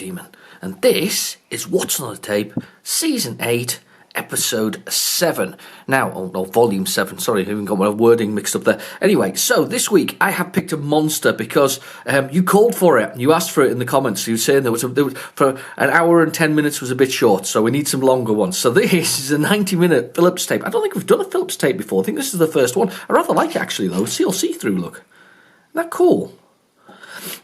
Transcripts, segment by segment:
Demon, and this is What's on the Tape, Season 8, Episode 7. Now, Volume 7, sorry, I even got my wording mixed up there. Anyway, so this week I have picked a monster because you called for it, you asked for it in the comments. You were saying there was for an hour and 10 minutes was a bit short, so we need some longer ones. So this is a 90-minute Phillips tape. I don't think we've done a Phillips tape before. I think this is the first one. I rather like it actually, though. See through look. Isn't that cool?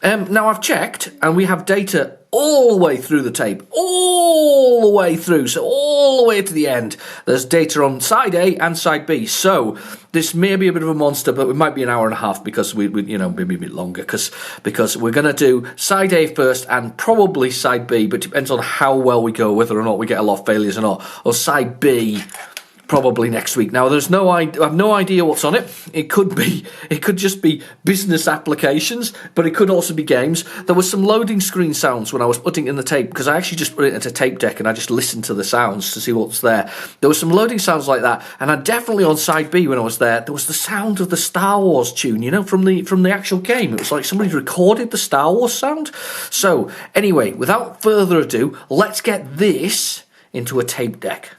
Now I've checked, and we have data all the way through the tape, all the way through, so all the way to the end. There's data on side A and side B, so this may be a bit of a monster, but it might be an hour and a half because we maybe a bit longer because we're going to do side A first and probably side B, but it depends on how well we go, whether or not we get a lot of failures or not, or side B. Probably next week. Now, I have no idea what's on it. It could just be business applications, but it could also be games. There was some loading screen sounds when I was putting in the tape, because I actually just put it into a tape deck and I just listened to the sounds to see what's there. There was some loading sounds like that, and I definitely on side B when I was there was the sound of the Star Wars tune, from the actual game. It was like somebody recorded the Star Wars sound. So, anyway, without further ado, let's get this into a tape deck.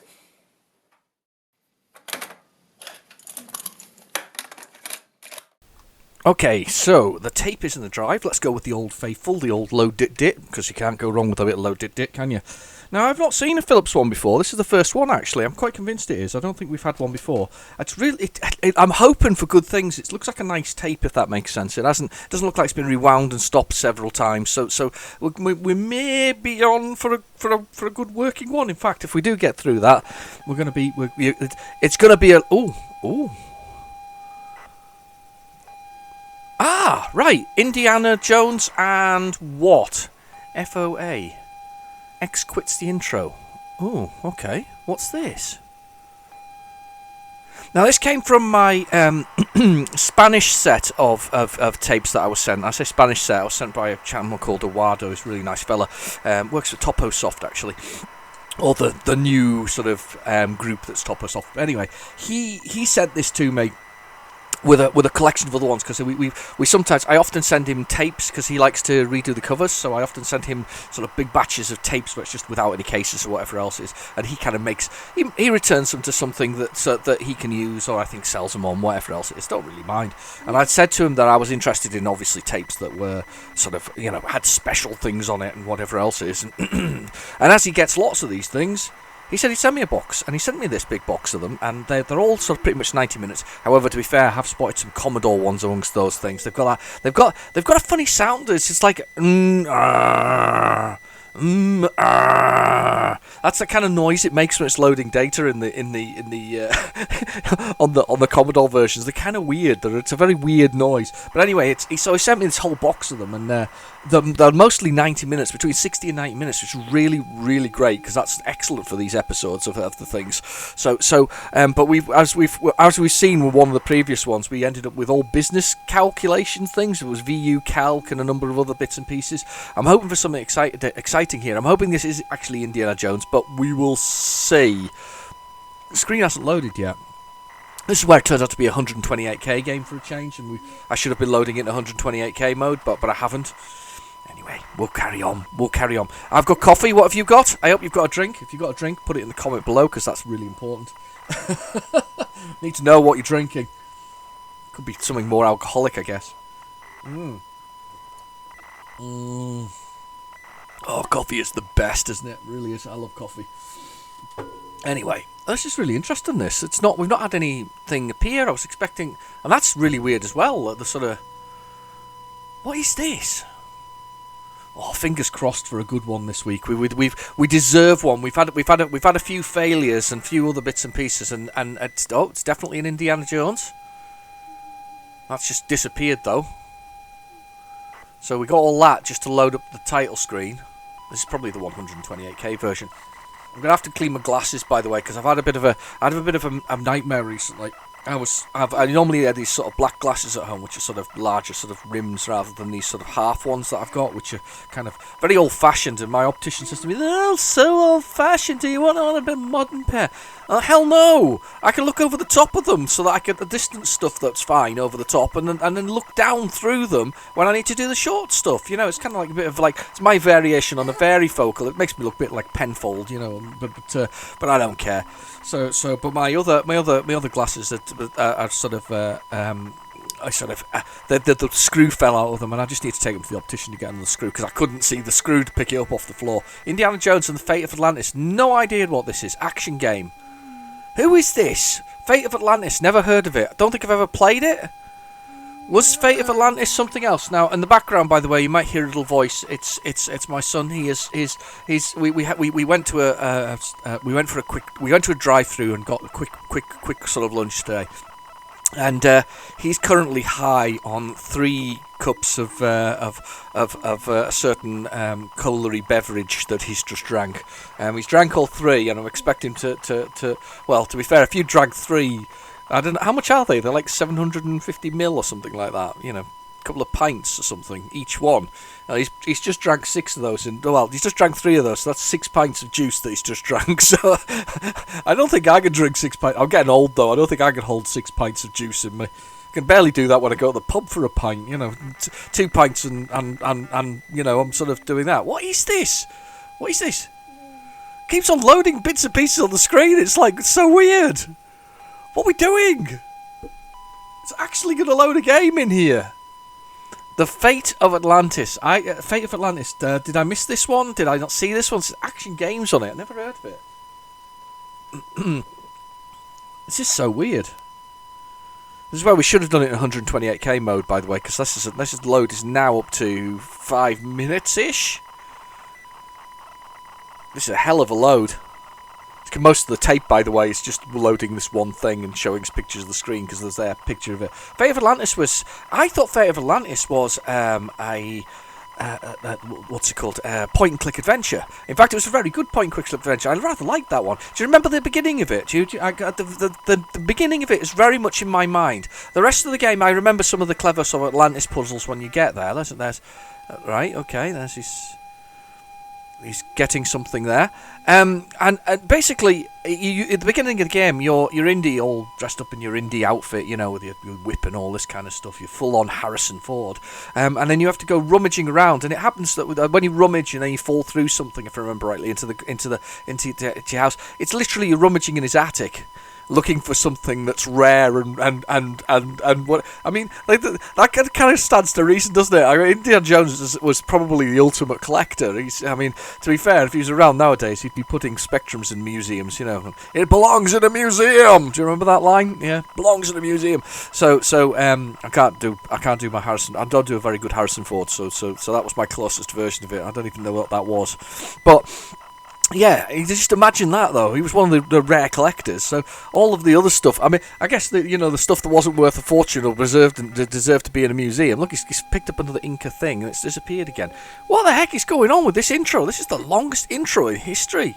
Okay, so the tape is in the drive. Let's go with the old faithful, the old low-dit-dit, because you can't go wrong with a bit of low-dit-dit, can you? Now, I've not seen a Philips one before. This is the first one, actually. I'm quite convinced it is. I don't think we've had one before. It's really, I'm hoping for good things. It looks like a nice tape, if that makes sense. It doesn't look like it's been rewound and stopped several times. So we may be on for a good working one. In fact, if we do get through that, it's going to be a ooh. Ah, right. Indiana Jones and what? FOA. X quits the intro. Oh, okay. What's this? Now, this came from my Spanish set of tapes that I was sent. I say Spanish set. I was sent by a channel called Eduardo. He's a really nice fella. Works for TopoSoft, actually. Or the new sort of group that's TopoSoft. Anyway, he sent this to me. With a collection of other ones, because we sometimes, I often send him tapes because he likes to redo the covers, so I often send him sort of big batches of tapes, but it's just without any cases or whatever else is, and he kind of he returns them to something that he can use, or I think sells them on, whatever else it is, don't really mind. And I'd said to him that I was interested in obviously tapes that were sort of, had special things on it and whatever else is, and as he gets lots of these things, he said he'd send me a box, and he sent me this big box of them, and they're all sort of pretty much 90 minutes. However, to be fair, I have spotted some Commodore ones amongst those things. They've got a funny sound. It's just like that's the kind of noise it makes when it's loading data in the on the Commodore versions. They're kind of weird. It's a very weird noise. But anyway, so he sent me this whole box of them, and they're mostly 90 minutes, between 60 and 90 minutes, which is really, really great, because that's excellent for these episodes of the things. But as we've seen with one of the previous ones, we ended up with all business calculation things. It was VU Calc and a number of other bits and pieces. I'm hoping for something exciting here. I'm hoping this is actually Indiana Jones, but we will see. The screen hasn't loaded yet. This is where it turns out to be a 128k game for a change, and I should have been loading it in 128k mode, but I haven't. Anyway, we'll carry on. I've got coffee. What have you got? I hope you've got a drink. If you've got a drink, put it in the comment below, because that's really important. Need to know what you're drinking. Could be something more alcoholic, I guess. Oh, coffee is the best, isn't it? It really is. I love coffee. Anyway, this is really interesting, this. We've not had anything appear. I was expecting, and that's really weird as well, the sort of, what is this? Oh, fingers crossed for a good one this week. We deserve one. We've had a few failures and a few other bits and pieces, and it's definitely an Indiana Jones. That's just disappeared though. So we got all that just to load up the title screen. This is probably the 128k version. I'm gonna have to clean my glasses, by the way, because I've had a bit of a nightmare recently. I normally have these sort of black glasses at home, which are sort of larger sort of rims rather than these sort of half ones that I've got, which are kind of very old-fashioned. And my optician says to me, "They're all so old-fashioned. Do you want a bit modern pair?" Hell no! I can look over the top of them so that I can the distant stuff that's fine over the top, and then look down through them when I need to do the short stuff. You know, it's kind of like a bit of like it's my variation on a varifocal. It makes me look a bit like Penfold, you know, but I don't care. But my other glasses are sort of the screw fell out of them, and I just need to take them to the optician to get another screw because I couldn't see the screw to pick it up off the floor. Indiana Jones and the Fate of Atlantis. No idea what this is. Action game. Who is this? Fate of Atlantis. Never heard of it. I don't think I've ever played it. Was Fate of Atlantis something else? Now, in the background, by the way, you might hear a little voice. It's my son. We went to a drive-through and got a quick sort of lunch today. And he's currently high on 3 cups of a certain cola-y beverage that he's just drank. He's drank all 3, and I'm expecting to well, to be fair, if you drank 3, I don't know how much are they? They're like 750 ml or something like that. You know, a couple of pints or something each one. He's just drank 6 of those, and well, he's just drank 3 of those. So that's 6 pints of juice that he's just drank. So I don't think I could drink 6 pints. I'm getting old though. I don't think I could hold 6 pints of juice in me. I can barely do that when I go to the pub for a pint. You know, 2 pints and you know, I'm sort of doing that. What is this? What is this? Keeps on loading bits and pieces on the screen. It's like it's so weird. What are we doing? It's actually going to load a game in here. The Fate of Atlantis. Fate of Atlantis. Did I miss this one? Did I not see this one? It's Action Games on it. I never heard of it. This is so weird. This is where we should have done it in 128k mode, by the way, because this load is now up to 5 minutes-ish. This is a hell of a load. Most of the tape, by the way, is just loading this one thing and showing us pictures of the screen because there's a picture of it. Fate of Atlantis was... I thought Fate of Atlantis was what's it called? Point-and-click adventure. In fact, it was a very good point-and-click adventure. I rather liked that one. Do you remember the beginning of it? The beginning of it is very much in my mind. The rest of the game, I remember some of the clever sort of Atlantis puzzles when you get there. Right, okay, there's his... He's getting something there, and basically, you at the beginning of the game, you're Indy, all dressed up in your Indy outfit, you know, with your whip and all this kind of stuff. You're full on Harrison Ford, and then you have to go rummaging around, and it happens that when you rummage, you fall through something, if I remember rightly, into your house. It's literally you're rummaging in his attic, looking for something that's rare and what I mean, like that kind of stands to reason, doesn't it? I mean, Indiana Jones was probably the ultimate collector. I mean, to be fair, if he was around nowadays, he'd be putting spectrums in museums. You know, it belongs in a museum. Do you remember that line? Yeah, belongs in a museum. So I can't do my Harrison. I don't do a very good Harrison Ford. So that was my closest version of it. I don't even know what that was, but. Yeah, just imagine that though. He was one of the rare collectors. So all of the other stuff. I mean, I guess the stuff that wasn't worth a fortune or deserved to be in a museum. Look, he's picked up another Inca thing and it's disappeared again. What the heck is going on with this intro? This is the longest intro in history.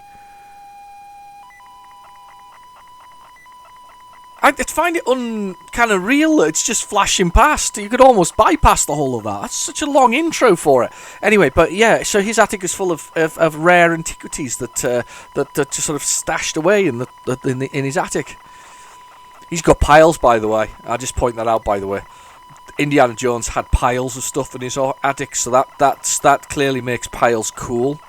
I find it kind of real. It's just flashing past. You could almost bypass the whole of that. That's such a long intro for it. Anyway, but yeah, so his attic is full of rare antiquities that just sort of stashed away in his attic. He's got piles, by the way. I just point that out, by the way. Indiana Jones had piles of stuff in his attic, so that clearly makes piles cool.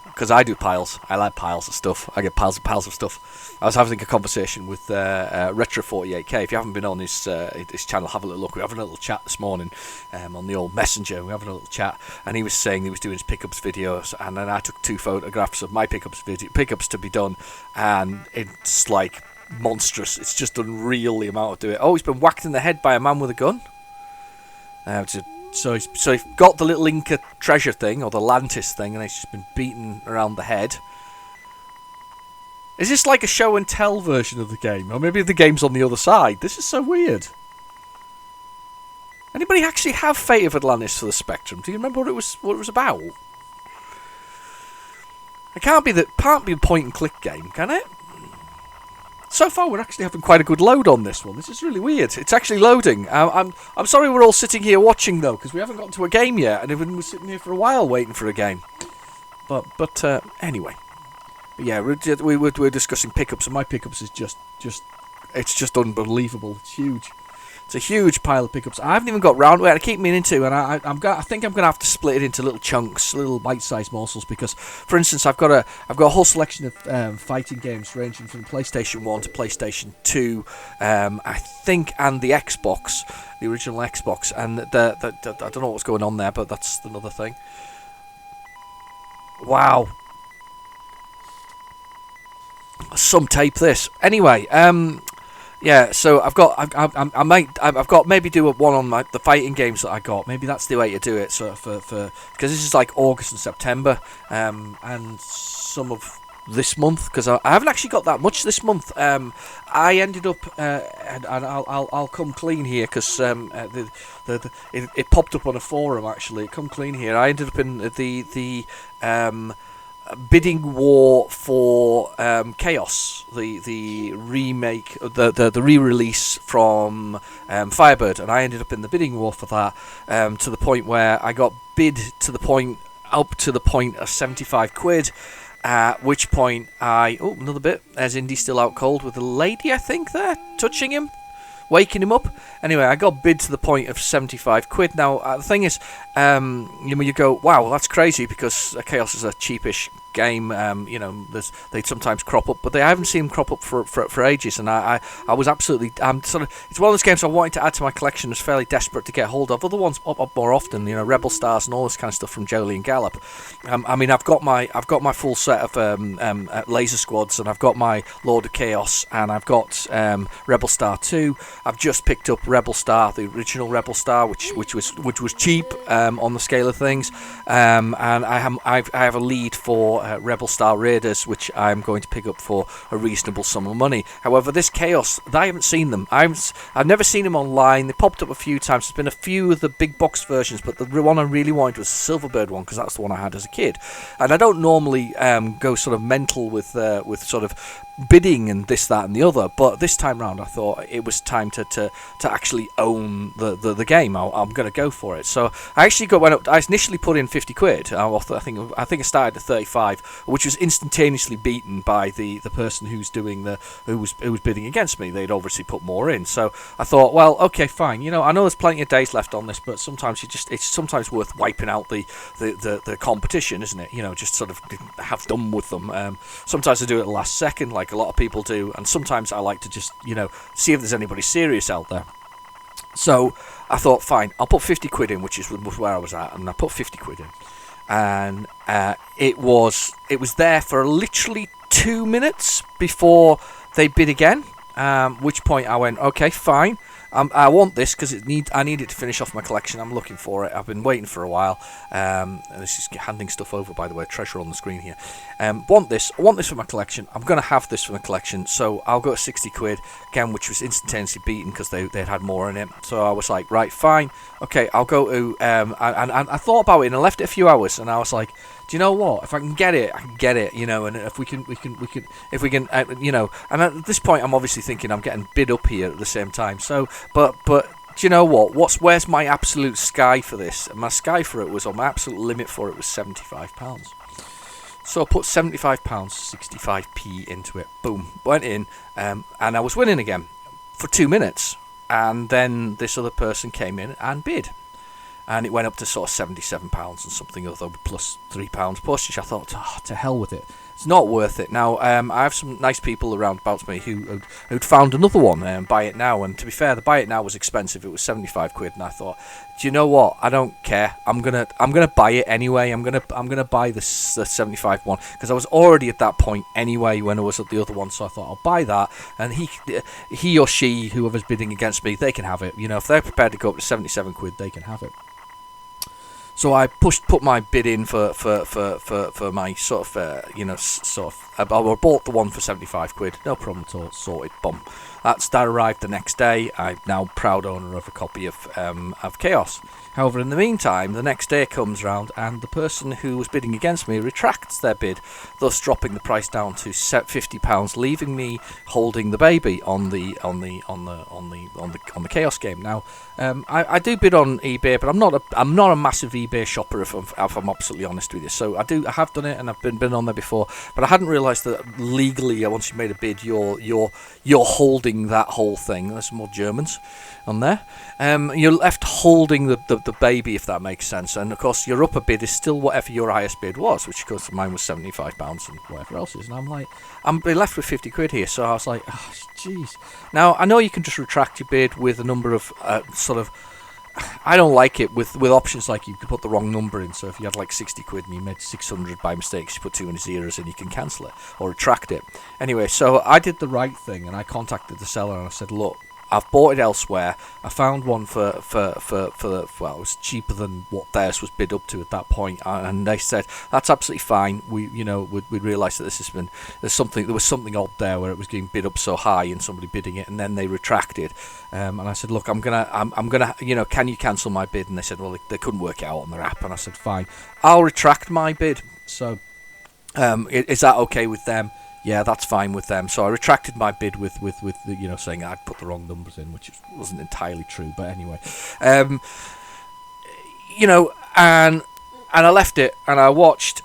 Because I do piles. I like piles of stuff. I get piles and piles of stuff. I was having a conversation with Retro48k. If you haven't been on his channel, have a little look. We were having a little chat this morning on the old messenger. We were having a little chat, and he was saying he was doing his pickups videos, and then I took 2 photographs of my pickups to be done, and it's like monstrous. It's just unreal the amount of doing it. Oh, he's been whacked in the head by a man with a gun. So he's got the little Inca treasure thing, or the Lantis thing, and he's just been beaten around the head. Is this like a show and tell version of the game? Or maybe the game's on the other side? This is so weird. Anybody actually have Fate of Atlantis for the Spectrum? Do you remember what it was about? It can't be a point and click game, can it? So far, we're actually having quite a good load on this one. This is really weird. It's actually loading. I'm sorry we're all sitting here watching, though, because we haven't gotten to a game yet, and we've been sitting here for a while waiting for a game. But anyway. But yeah, we're discussing pickups, and my pickups is just it's just unbelievable. It's huge. It's a huge pile of pickups. I haven't even got round to it. I keep meaning to, and I think I'm going to have to split it into little chunks, little bite-sized morsels. Because, for instance, I've got a whole selection of fighting games ranging from PlayStation 1 to PlayStation 2, I think, and the Xbox, the original Xbox. And I don't know what's going on there, but that's another thing. Wow. Some tape this. Anyway, yeah, so I've got maybe do one on the fighting games that I got. Maybe that's the way to do it. So for because this is like August and September, and some of this month, because I haven't actually got that much this month. I ended up, and I'll come clean here, because it popped up on a forum actually. It come clean here. I ended up in the bidding war for Chaos, the remake, the re-release from Firebird, and I ended up in the bidding war for that, to the point where I got bid up to the point of 75 quid. At which point another bit. There's Indy still out cold with a lady, I think, there touching him, waking him up. Anyway, I got bid to the point of 75 quid. Now, the thing is, you go, wow, that's crazy, because Chaos is a cheapish game. They sometimes crop up, but I haven't seen them crop up for ages. And I was absolutely, it's one of those games I wanted to add to my collection. I was fairly desperate to get hold of. Other ones pop up more often, Rebel Stars and all this kind of stuff from Jolie and Gallop. I've got my full set of Laser Squads, and I've got my Lord of Chaos, and I've got Rebel Star 2. I've just picked up Rebel Star, the original Rebel Star, which was cheap on the scale of things, and I have a lead for Rebel Star Raiders, which I'm going to pick up for a reasonable sum of money. However, this Chaos, I haven't seen them. I've never seen them online. They popped up a few times. There's been a few of the big box versions, but the one I really wanted was the Silverbird one, because that's the one I had as a kid. And I don't normally go sort of mental with sort of bidding and this, that, and the other, but this time round I thought it was time to actually own the game. I'm going to go for it. So I actually I initially put in 50 quid. I think I started at 35, which was instantaneously beaten by the person who was bidding against me. They'd obviously put more in. So I thought, well, okay, fine. I know there's plenty of days left on this, but sometimes it's sometimes worth wiping out the competition, isn't it? Just sort of have done with them. Sometimes I do it at the last second, like a lot of people do, and sometimes I like to just see if there's anybody serious out there. So I thought, fine, I'll put 50 quid in, which is where I was at, and I put 50 quid in, and it was there for literally 2 minutes before they bid again, which point I went, okay, fine, I want this because I need it to finish off my collection. I'm looking for it. I've been waiting for a while. And this is handing stuff over, by the way. Treasure on the screen here. Want this? I want this for my collection. I'm going to have this for my collection. So I'll go at 60 quid again, which was instantaneously beaten because they had more in it. So I was like, right, fine, okay, I'll go to. And I thought about it and I left it a few hours, and I was like, do you know what? If I can get it, I can get it, and if we can, and at this point, I'm obviously thinking I'm getting bid up here at the same time. So, but do you know what? Where's my absolute sky for this? And my sky for it was, or my absolute limit for it was £75. So I put £75, 65p into it. Boom, went in, and I was winning again for 2 minutes, and then this other person came in and bid. And it went up to sort of £77 and something other, plus £3 postage. I thought, to hell with it. It's not worth it. Now, I have some nice people around about me who'd found another one, Buy It Now. And to be fair, the Buy It Now was expensive. It was 75 quid. And I thought, do you know what? I don't care. I'm gonna buy it anyway. I'm gonna buy the 75 one, because I was already at that point anyway when I was at the other one. So I thought I'll buy that, and he or she, whoever's bidding against me, they can have it. If they're prepared to go up to 77 quid, they can have it. So I put my bid in for my sort of, I bought the one for 75 quid, no problem at all, sorted, bum. That arrived the next day. I'm now proud owner of a copy of Chaos. However, in the meantime, the next day comes round, and the person who was bidding against me retracts their bid, thus dropping the price down to £50, leaving me holding the baby on the Chaos game. Now, I do bid on eBay, but I'm not a massive eBay shopper if I'm absolutely honest with you. So I have done it, and I've been on there before, but I hadn't realised that legally, once you made a bid, you're holding that whole thing. There's some more Germans on there. You're left holding the baby, if that makes sense. And of course, your upper bid is still whatever your highest bid was, which of course mine was £75 and whatever else is. And I'm like, I'm left with 50 quid here. So I was like, oh, jeez. Now I know you can just retract your bid with a number of sort of. I don't like it with options like you could put the wrong number in. So if you had like 60 quid and you made 600 by mistake, you put too many zeros in, you can cancel it or retract it. Anyway, so I did the right thing and I contacted the seller and I said, look, I've bought it elsewhere. I found one for it was cheaper than what theirs was bid up to at that point, and they said that's absolutely fine. We realised that there was something odd there where it was getting bid up so high and somebody bidding it, and then they retracted. And I said, look, I'm gonna, can you cancel my bid? And they said, well, they couldn't work it out on their app, and I said, fine, I'll retract my bid. So, is that okay with them? Yeah, that's fine with them. So I retracted my bid with saying I'd put the wrong numbers in, which wasn't entirely true. But anyway, and I left it, and I watched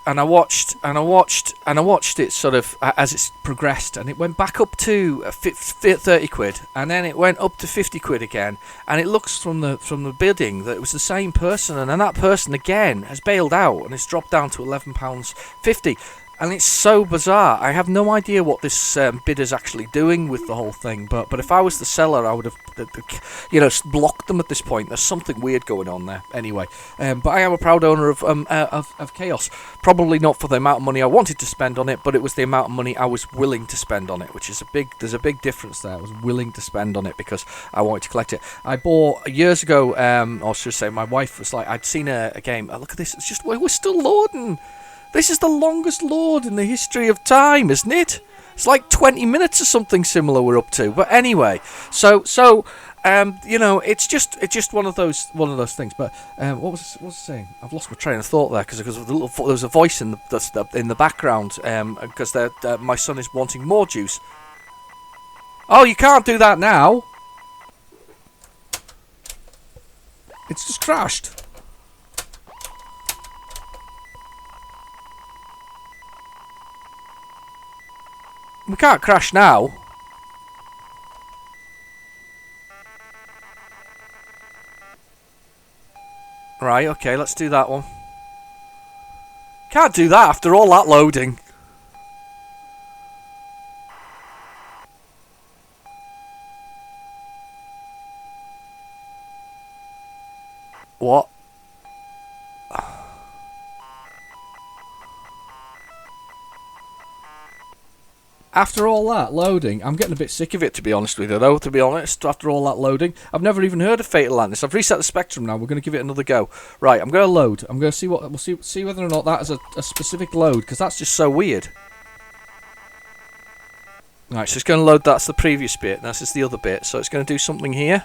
it sort of as it's progressed, and it went back up to 30 quid, and then it went up to 50 quid again, and it looks from the bidding that it was the same person, and then that person again has bailed out, and it's dropped down to £11.50. And it's so bizarre. I have no idea what this bidder's actually doing with the whole thing. But if I was the seller, I would have, blocked them at this point. There's something weird going on there. Anyway, but I am a proud owner of Chaos. Probably not for the amount of money I wanted to spend on it, but it was the amount of money I was willing to spend on it, which is there's a big difference there. I was willing to spend on it because I wanted to collect it. I bought years ago, or should I say, my wife was like, I'd seen a game. Oh, look at this. It's just we're still loading. This is the longest load in the history of time, isn't it? It's like 20 minutes or something similar we're up to. But anyway, so it's just one of those things. But what was I saying? I've lost my train of thought there because there was a voice in the background because my son is wanting more juice. Oh, you can't do that now. It's just crashed. We can't crash now. Right, okay, let's do that one. Can't do that after all that loading. What? After all that loading, I'm getting a bit sick of it, to be honest with you, though, to be honest, after all that loading. I've never even heard of Fatal Atlantis. I've reset the Spectrum now. We're going to give it another go. Right, I'm going to load. I'm going to see we'll see whether or not that is a specific load, because that's just so weird. Right, so it's going to load. That's the previous bit, and this is the other bit. So it's going to do something here.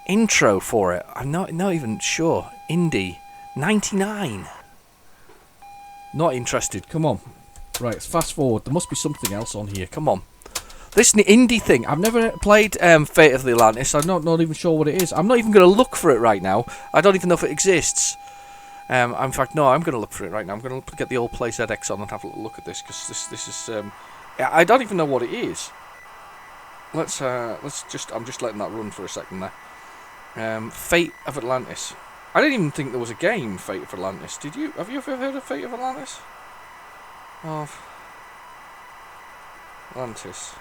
Intro for it. I'm not even sure. Indie. 99. Not interested. Come on. Right, let's fast forward. There must be something else on here. Come on. This indie thing. I've never played Fate of the Atlantis. I'm not even sure what it is. I'm not even going to look for it right now. I don't even know if it exists. In fact, no, I'm going to look for it right now. I'm going to get the old PlayZX on and have a look at this, because this is... I don't even know what it is. I'm just letting that run for a second there. Fate of Atlantis. I didn't even think there was a game, Fate of Atlantis. Did you? Have you ever heard of Fate of Atlantis? Atlantis.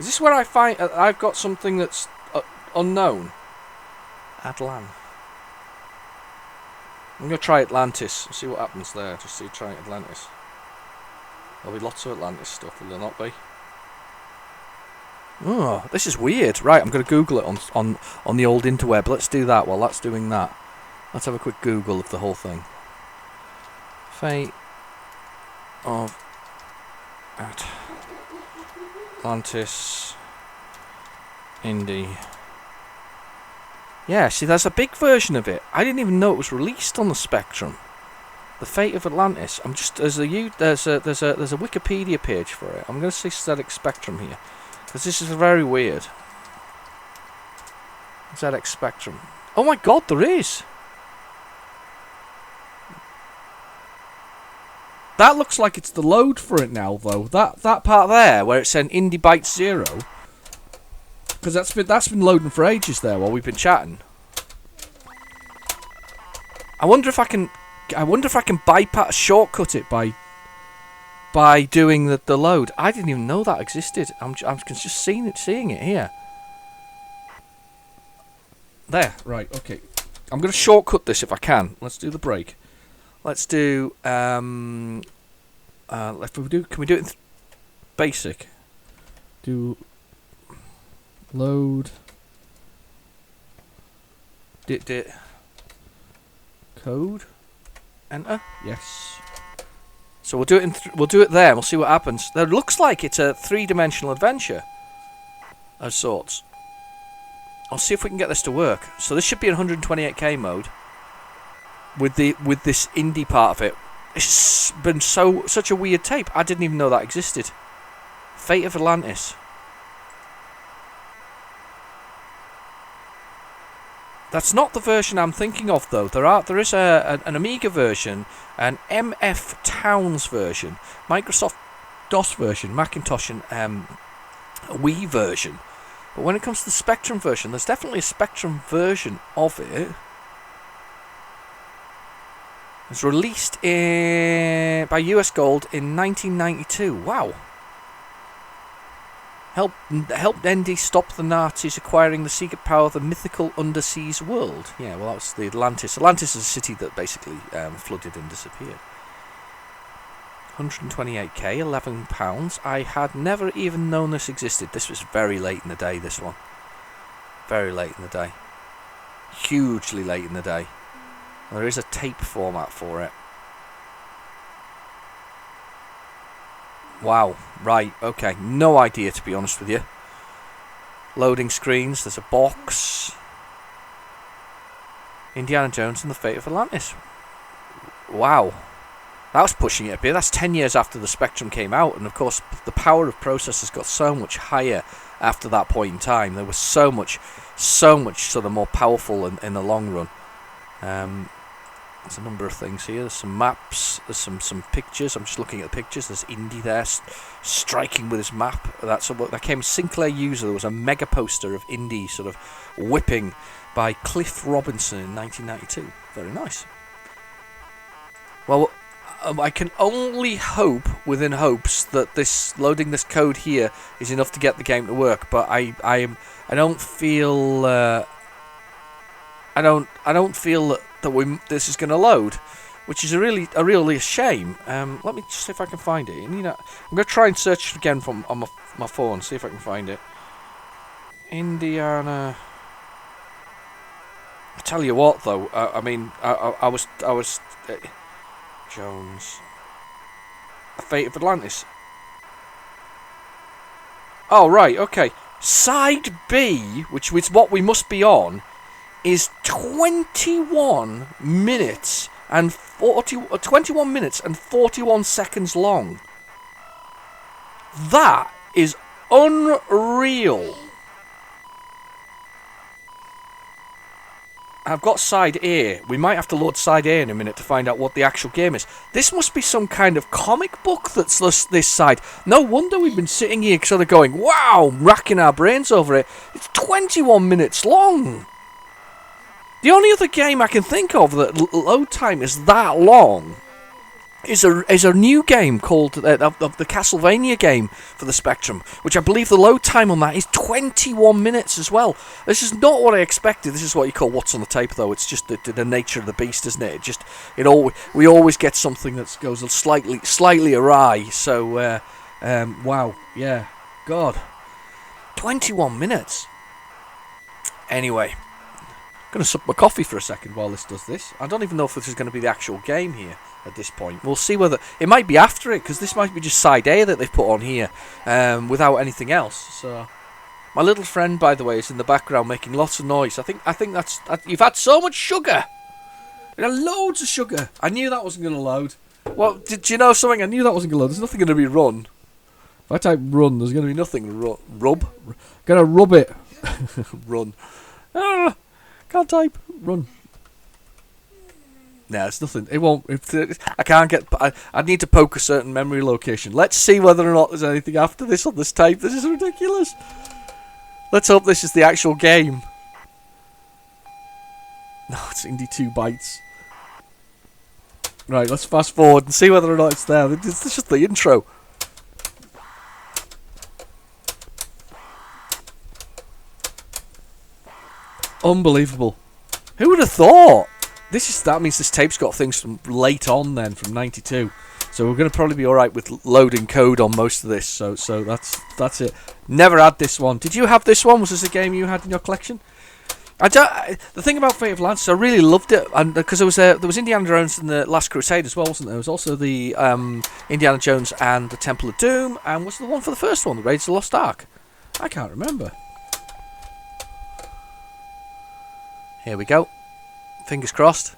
Is this where I find I've got something that's unknown? Atlan. I'm going to try Atlantis. See what happens there. Just try Atlantis. There'll be lots of Atlantis stuff, will there not be? Oh, this is weird. Right, I'm going to Google it on the old interweb. Let's do that while that's doing that. Let's have a quick Google of the whole thing. Fate of Atlantis indie. Yeah, see, there's a big version of it. I didn't even know it was released on the Spectrum. The Fate of Atlantis. I'm just there's a Wikipedia page for it. I'm going to say ZX Spectrum here, because this is very weird. ZX Spectrum. Oh my God, there is. That looks like it's the load for it now, though. That part there where it said Indie Byte 0, because that's been loading for ages there while we've been chatting. I wonder if I can bypass shortcut it by doing the load. I didn't even know that existed. I'm just seeing it here. There, right, okay. I'm going to shortcut this if I can. Let's do the break. Let's do can we do it in basic? Do load dit code, enter. Yes. So we'll do it there and we'll see what happens. It looks like it's a 3-dimensional adventure of sorts. I'll see if we can get this to work. So this should be in 128k mode. With this indie part of it, it's been such a weird tape. I didn't even know that existed. Fate of Atlantis. That's not the version I'm thinking of, though. There is an Amiga version, an MF Towns version, Microsoft DOS version, Macintosh, and a Wii version. But when it comes to the Spectrum version, there's definitely a Spectrum version of it. It was released by US Gold in 1992. Wow. Helped ND stop the Nazis acquiring the secret power of the mythical underseas world. Yeah, well, that was the Atlantis. Atlantis is a city that basically flooded and disappeared. 128k, £11. I had never even known this existed. This was very late in the day, this one. Very late in the day. Hugely late in the day. There is a tape format for it. Wow, right, okay. No idea, to be honest with you. Loading screens, there's a box. Indiana Jones and the Fate of Atlantis. Wow. That was pushing it a bit. That's 10 years after the Spectrum came out, and of course the power of processors got so much higher after that point in time. They were so much sort of more powerful in the long run. There's a number of things here. There's some maps. There's some pictures. I'm just looking at the pictures. There's Indy there, striking with his map. That came Sinclair User. There was a mega poster of Indy sort of whipping by Cliff Robinson in 1992. Very nice. Well, I can only hope within hopes that loading this code here is enough to get the game to work. But I don't feel that this is going to load, which is a really shame. Let me just see if I can find it. I'm going to try and search again on my phone, see if I can find it. Indiana. I tell you what, though. I was Jones. The Fate of Atlantis. Oh right, okay. Side B, which is what we must be on, is 21 minutes and 41 seconds long. That is unreal. I've got side A. We might have to load side A in a minute to find out what the actual game is. This must be some kind of comic book that's this side. No wonder we've been sitting here sort of going, wow, racking our brains over it. It's 21 minutes long. The only other game I can think of that load time is that long is a new game called the Castlevania game for the Spectrum, which I believe the load time on that is 21 minutes as well. This is not what I expected. This is what you call what's on the tape, though. It's just the nature of the beast, isn't it? We always get something that goes slightly awry. So wow, yeah, God, 21 minutes. Anyway. Going to sup my coffee for a second while this does this. I don't even know if this is going to be the actual game here at this point. We'll see whether it might be after it, because this might be just side A that they've put on here without anything else. So My little friend, by the way, is in the background making lots of noise. I think that's... You've had so much sugar! You had loads of sugar. I knew that wasn't going to load. Well, did you know something? I knew that wasn't going to load. There's nothing going to be run. If I type run, there's going to be nothing. Rub? Gonna rub it. Run. Ah, can't type. Run. No, it's nothing. It won't. I can't get... I need to poke a certain memory location. Let's see whether or not there's anything after this on this tape. This is ridiculous. Let's hope this is the actual game. No, it's Indie 2 bytes. Right, let's fast forward and see whether or not it's there. It's just the intro. Unbelievable. Who would have thought? That means this tape's got things from late on then, from 92. So we're going to probably be alright with loading code on most of this. So that's it. Never had this one. Did you have this one? Was this a game you had in your collection? The thing about Fate of Atlantis, I really loved it, and because there was Indiana Jones and the Last Crusade as well, wasn't there? There was also the Indiana Jones and the Temple of Doom, and was the one for the first one, the Raiders of the Lost Ark? I can't remember. Here we go. Fingers crossed.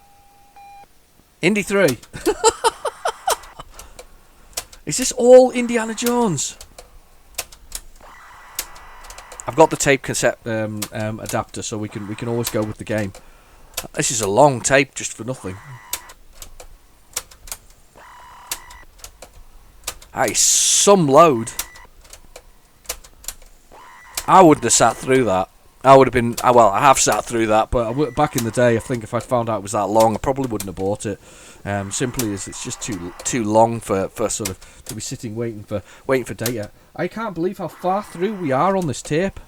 Indy 3. Is this all Indiana Jones? I've got the tape cassette adapter, so we can always go with the game. This is a long tape just for nothing. That is some load. I wouldn't have sat through that. I would have been... Well, I have sat through that, but back in the day, I think if I found out it was that long, I probably wouldn't have bought it. Simply as it's just too long for sort of to be sitting waiting for data. I can't believe how far through we are on this tape.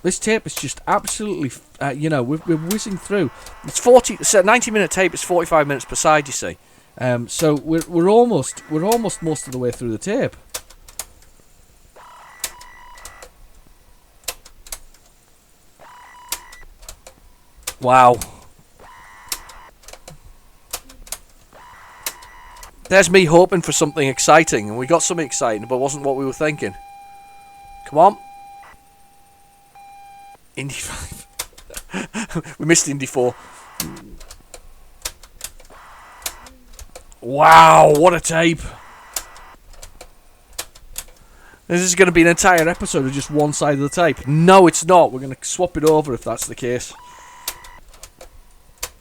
This tape is just absolutely, we're whizzing through. It's 90-minute tape. It's 45 minutes per side. You see, so we're almost most of the way through the tape. Wow. There's me hoping for something exciting, and we got something exciting, but it wasn't what we were thinking. Come on. Indy 5. We missed Indy 4. Wow, what a tape. This is going to be an entire episode of just one side of the tape. No, it's not. We're going to swap it over if that's the case.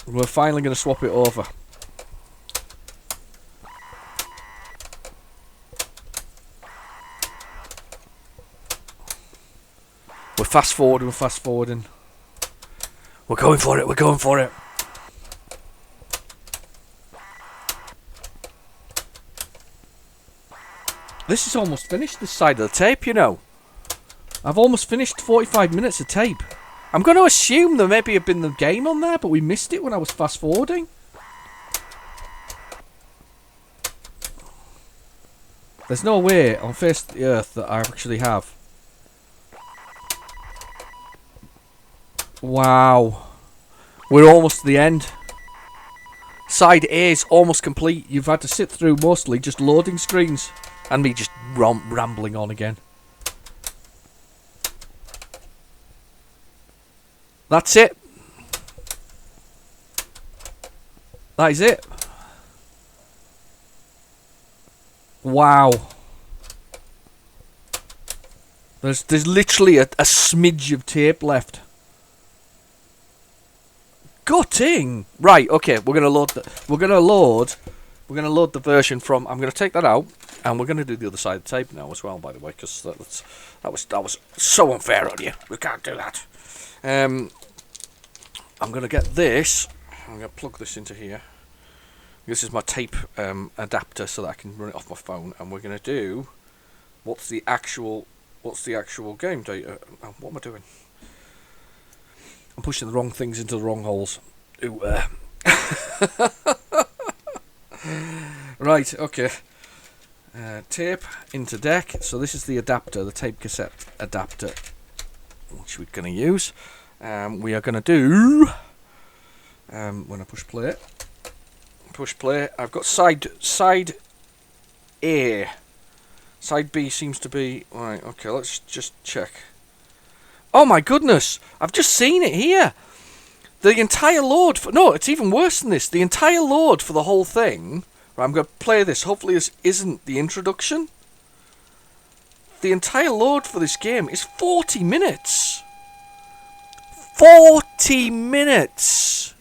We're finally going to swap it over. We're fast forwarding. We're going for it. This is almost finished, this side of the tape, you know. I've almost finished 45 minutes of tape. I'm going to assume there maybe have been the game on there, but we missed it when I was fast forwarding. There's no way on face of the earth that I actually have. Wow. We're almost to the end. Side A is almost complete. You've had to sit through mostly just loading screens. And me just rambling on again. That's it. That is it. Wow. There's literally a smidge of tape left. Gutting. Right. Okay. We're gonna load the version from. I'm gonna take that out, and we're gonna do the other side of the tape now as well. By the way, because that was so unfair on you. We can't do that. I'm gonna get this. I'm gonna plug this into here. This is my tape adapter, so that I can run it off my phone. And we're gonna do. What's the actual game data? What am I doing? I'm pushing the wrong things into the wrong holes. Ooh, Right, okay. Tape into deck. So this is the adapter, the tape cassette adapter, which we're going to use. We are going to do... when I push play, I've got side A. Side B seems to be... Right, okay, let's just check. Oh my goodness! I've just seen it here! The entire load... No, it's even worse than this. The entire load for the whole thing... Right, I'm going to play this. Hopefully this isn't the introduction. The entire load for this game is 40 minutes! 40 minutes!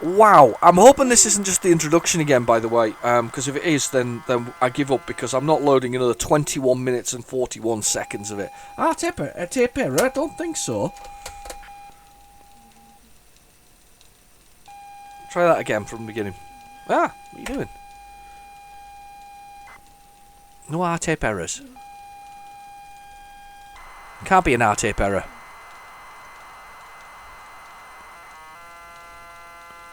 Wow, I'm hoping this isn't just the introduction again, by the way, because if it is, then I give up, because I'm not loading another 21 minutes and 41 seconds of it. Tape error? I don't think so. Try that again from the beginning. What are you doing? No R-tape errors. Can't be an R-tape error.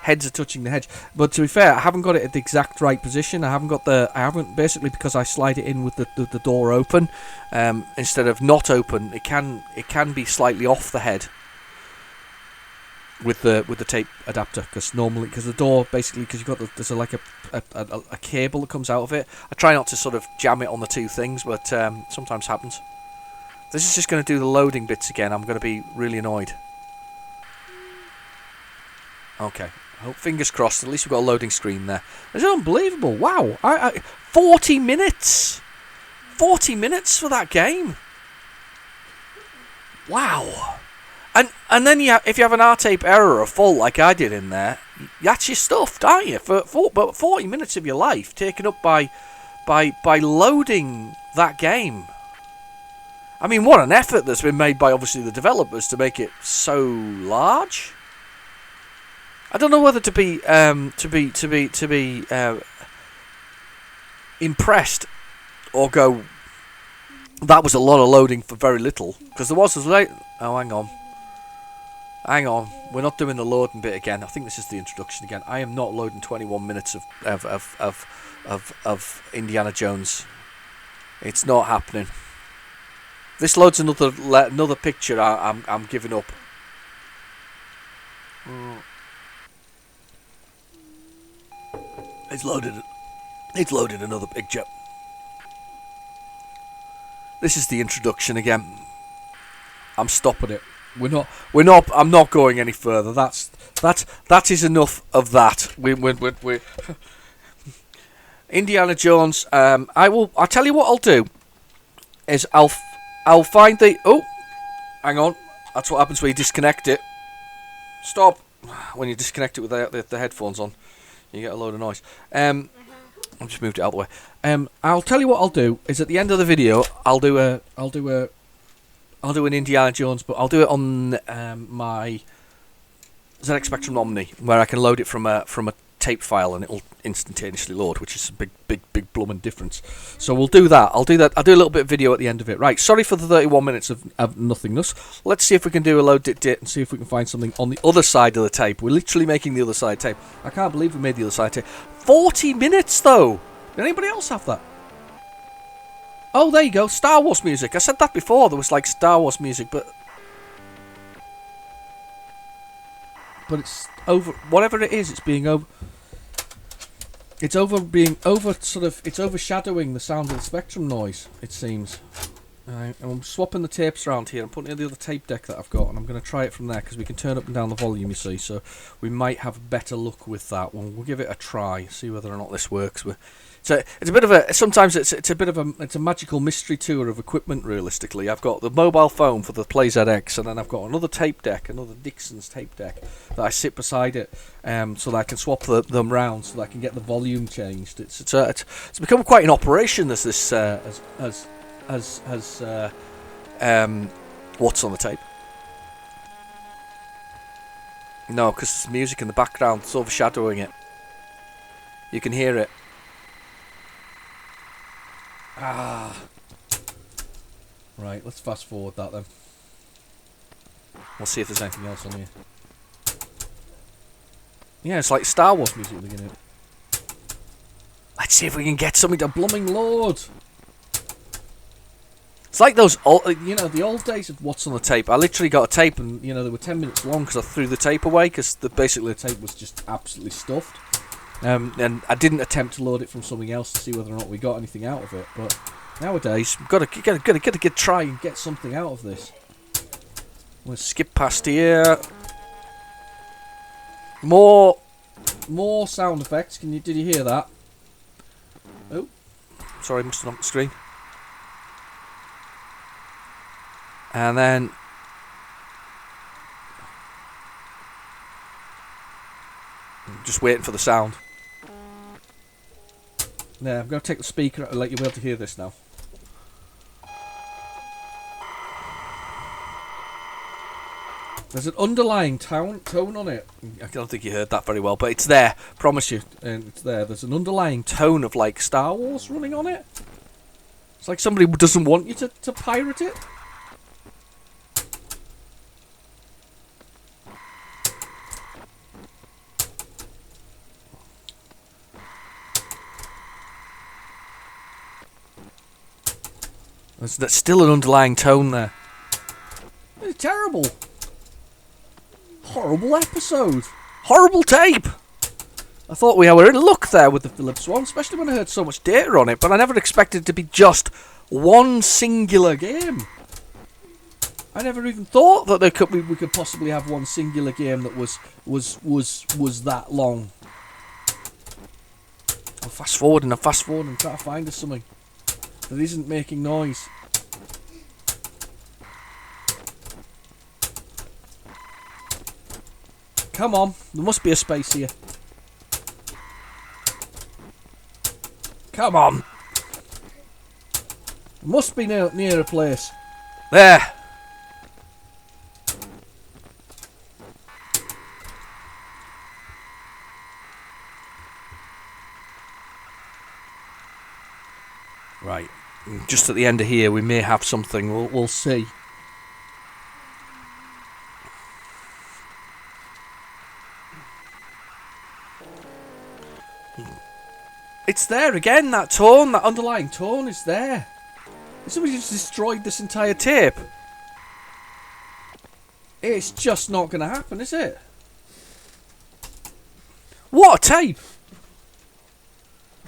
Heads are touching the hedge, but to be fair, I haven't got it at the exact right position. I haven't basically, because I slide it in with the door open instead of not open. It can be slightly off the head with the tape adapter, because the door basically, because you've got there's like a cable that comes out of it. I try not to sort of jam it on the two things, but sometimes happens. This is just going to do the loading bits again. I'm going to be really annoyed. Okay. Fingers crossed, at least we've got a loading screen there. It's unbelievable. Wow. 40 minutes. 40 minutes for that game. Wow. And then if you have an R-tape error or a fault like I did in there, that's your stuff, aren't you? But 40 minutes of your life taken up by loading that game. I mean, what an effort that's been made by obviously the developers to make it so large. I don't know whether to be impressed or go, that was a lot of loading for very little, because there was late. Oh, hang on, we're not doing the loading bit again. I think this is the introduction again. I am not loading 21 minutes of Indiana Jones. It's not happening. This loads another picture. I'm giving up. It's loaded another picture. This is the introduction again. I'm stopping it. I'm not going any further. That is enough of that. We Indiana Jones. I'll tell you what I'll do is I'll find the... Oh, hang on. That's what happens when you disconnect it. Stop. When you disconnect it with the headphones on, you get a load of noise. I've just moved it out of the way. I'll tell you what I'll do is at the end of the video, I'll do an Indiana Jones, but I'll do it on my ZX Spectrum Omni, where I can load it from a tape file and it'll instantaneously load, which is a big blooming difference. So we'll do that. I'll do a little bit of video at the end of it. Right, sorry for the 31 minutes of nothingness. Let's see if we can do a load dit and see if we can find something on the other side of the tape. We're literally making the other side tape. I can't believe we made the other side tape. 40 minutes though! Did anybody else have that? Oh, there you go, Star Wars music. I said that before, there was like Star Wars music, but it's over, whatever it is, it's being over. It's overshadowing the sound of the Spectrum noise, it seems. And I'm swapping the tapes around here. I'm putting in the other tape deck that I've got, and I'm going to try it from there, because we can turn up and down the volume, you see, so we might have better luck with that one. We'll give it a try, see whether or not this works. It's a bit of a, sometimes it's a magical mystery tour of equipment, realistically. I've got the mobile phone for the PlayZX, and then I've got another tape deck, another Dixon's tape deck, that I sit beside it, so that I can swap them round, so that I can get the volume changed. It's become quite an operation, as this, what's on the tape? No, because there's music in the background, it's overshadowing it. You can hear it. Right, let's fast forward that then. We'll see if there's anything else on here. Yeah, it's like Star Wars music at the beginning. Let's see if we can get something to blooming load. It's like those old, the old days of what's on the tape. I literally got a tape and, they were 10 minutes long because I threw the tape away because basically the tape was just absolutely stuffed. And I didn't attempt to load it from something else to see whether or not we got anything out of it. But nowadays, we've got to try and get something out of this. I'm going to skip past here. More sound effects. Did you hear that? Oh, sorry, must have knocked the screen. And then just waiting for the sound. There, I'm going to take the speaker out and let you be able to hear this now. There's an underlying tone on it. I don't think you heard that very well, but it's there. Promise you, it's there. There's an underlying tone of like Star Wars running on it. It's like somebody doesn't want you to pirate it. There's still an underlying tone there. It's terrible. Horrible episode. Horrible tape. I thought we were in luck there with the Philips one, especially when I heard so much data on it, but I never expected it to be just one singular game. I never even thought that we could possibly have one singular game that was that long. I'm fast forwarding and trying to find us something that isn't making noise. Come on, there must be a space here. Come on. There must be near a place. There. Right. Just at the end of here, we may have something. We'll see. It's there again, that tone, that underlying tone is there. Somebody just destroyed this entire tape. It's just not going to happen, is it? What a tape!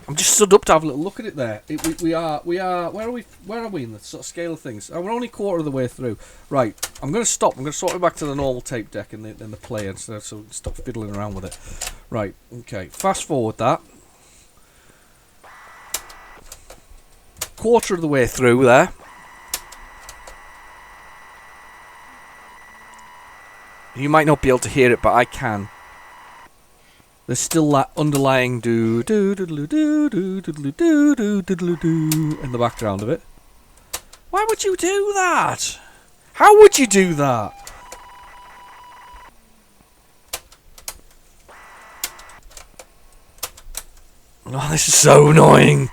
I'm just stood up to have a little look at it there. We are. Where are we in the sort of scale of things? We're only a quarter of the way through. Right, I'm going to stop. I'm going to sort it back to the normal tape deck and the player, so stop fiddling around with it. Right, okay. Fast forward that. Quarter of the way through there. You might not be able to hear it, but I can. There's still that underlying do do do do do do do do do do do in the background of it. Why would you do that? How would you do that? Oh, this is so annoying.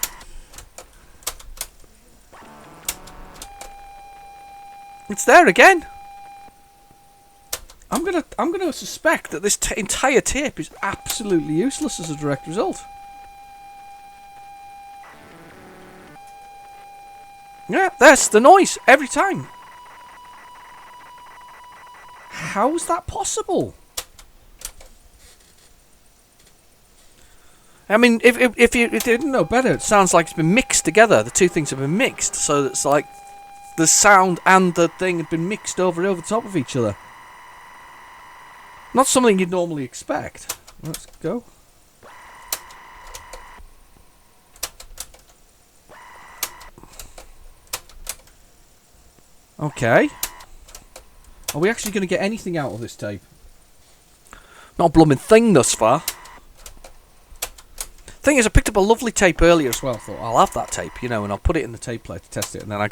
It's there again. I'm gonna suspect that this entire tape is absolutely useless as a direct result. Yeah, there's the noise every time. How is that possible? I mean, if you didn't know better, it sounds like it's been mixed together. The two things have been mixed, so it's like the sound and the thing have been mixed over the top of each other. Not something you'd normally expect. Let's go. Okay. Are we actually going to get anything out of this tape? Not a blooming thing thus far. Thing is, I picked up a lovely tape earlier as well. I thought, I'll have that tape, and I'll put it in the tape player to test it. And then I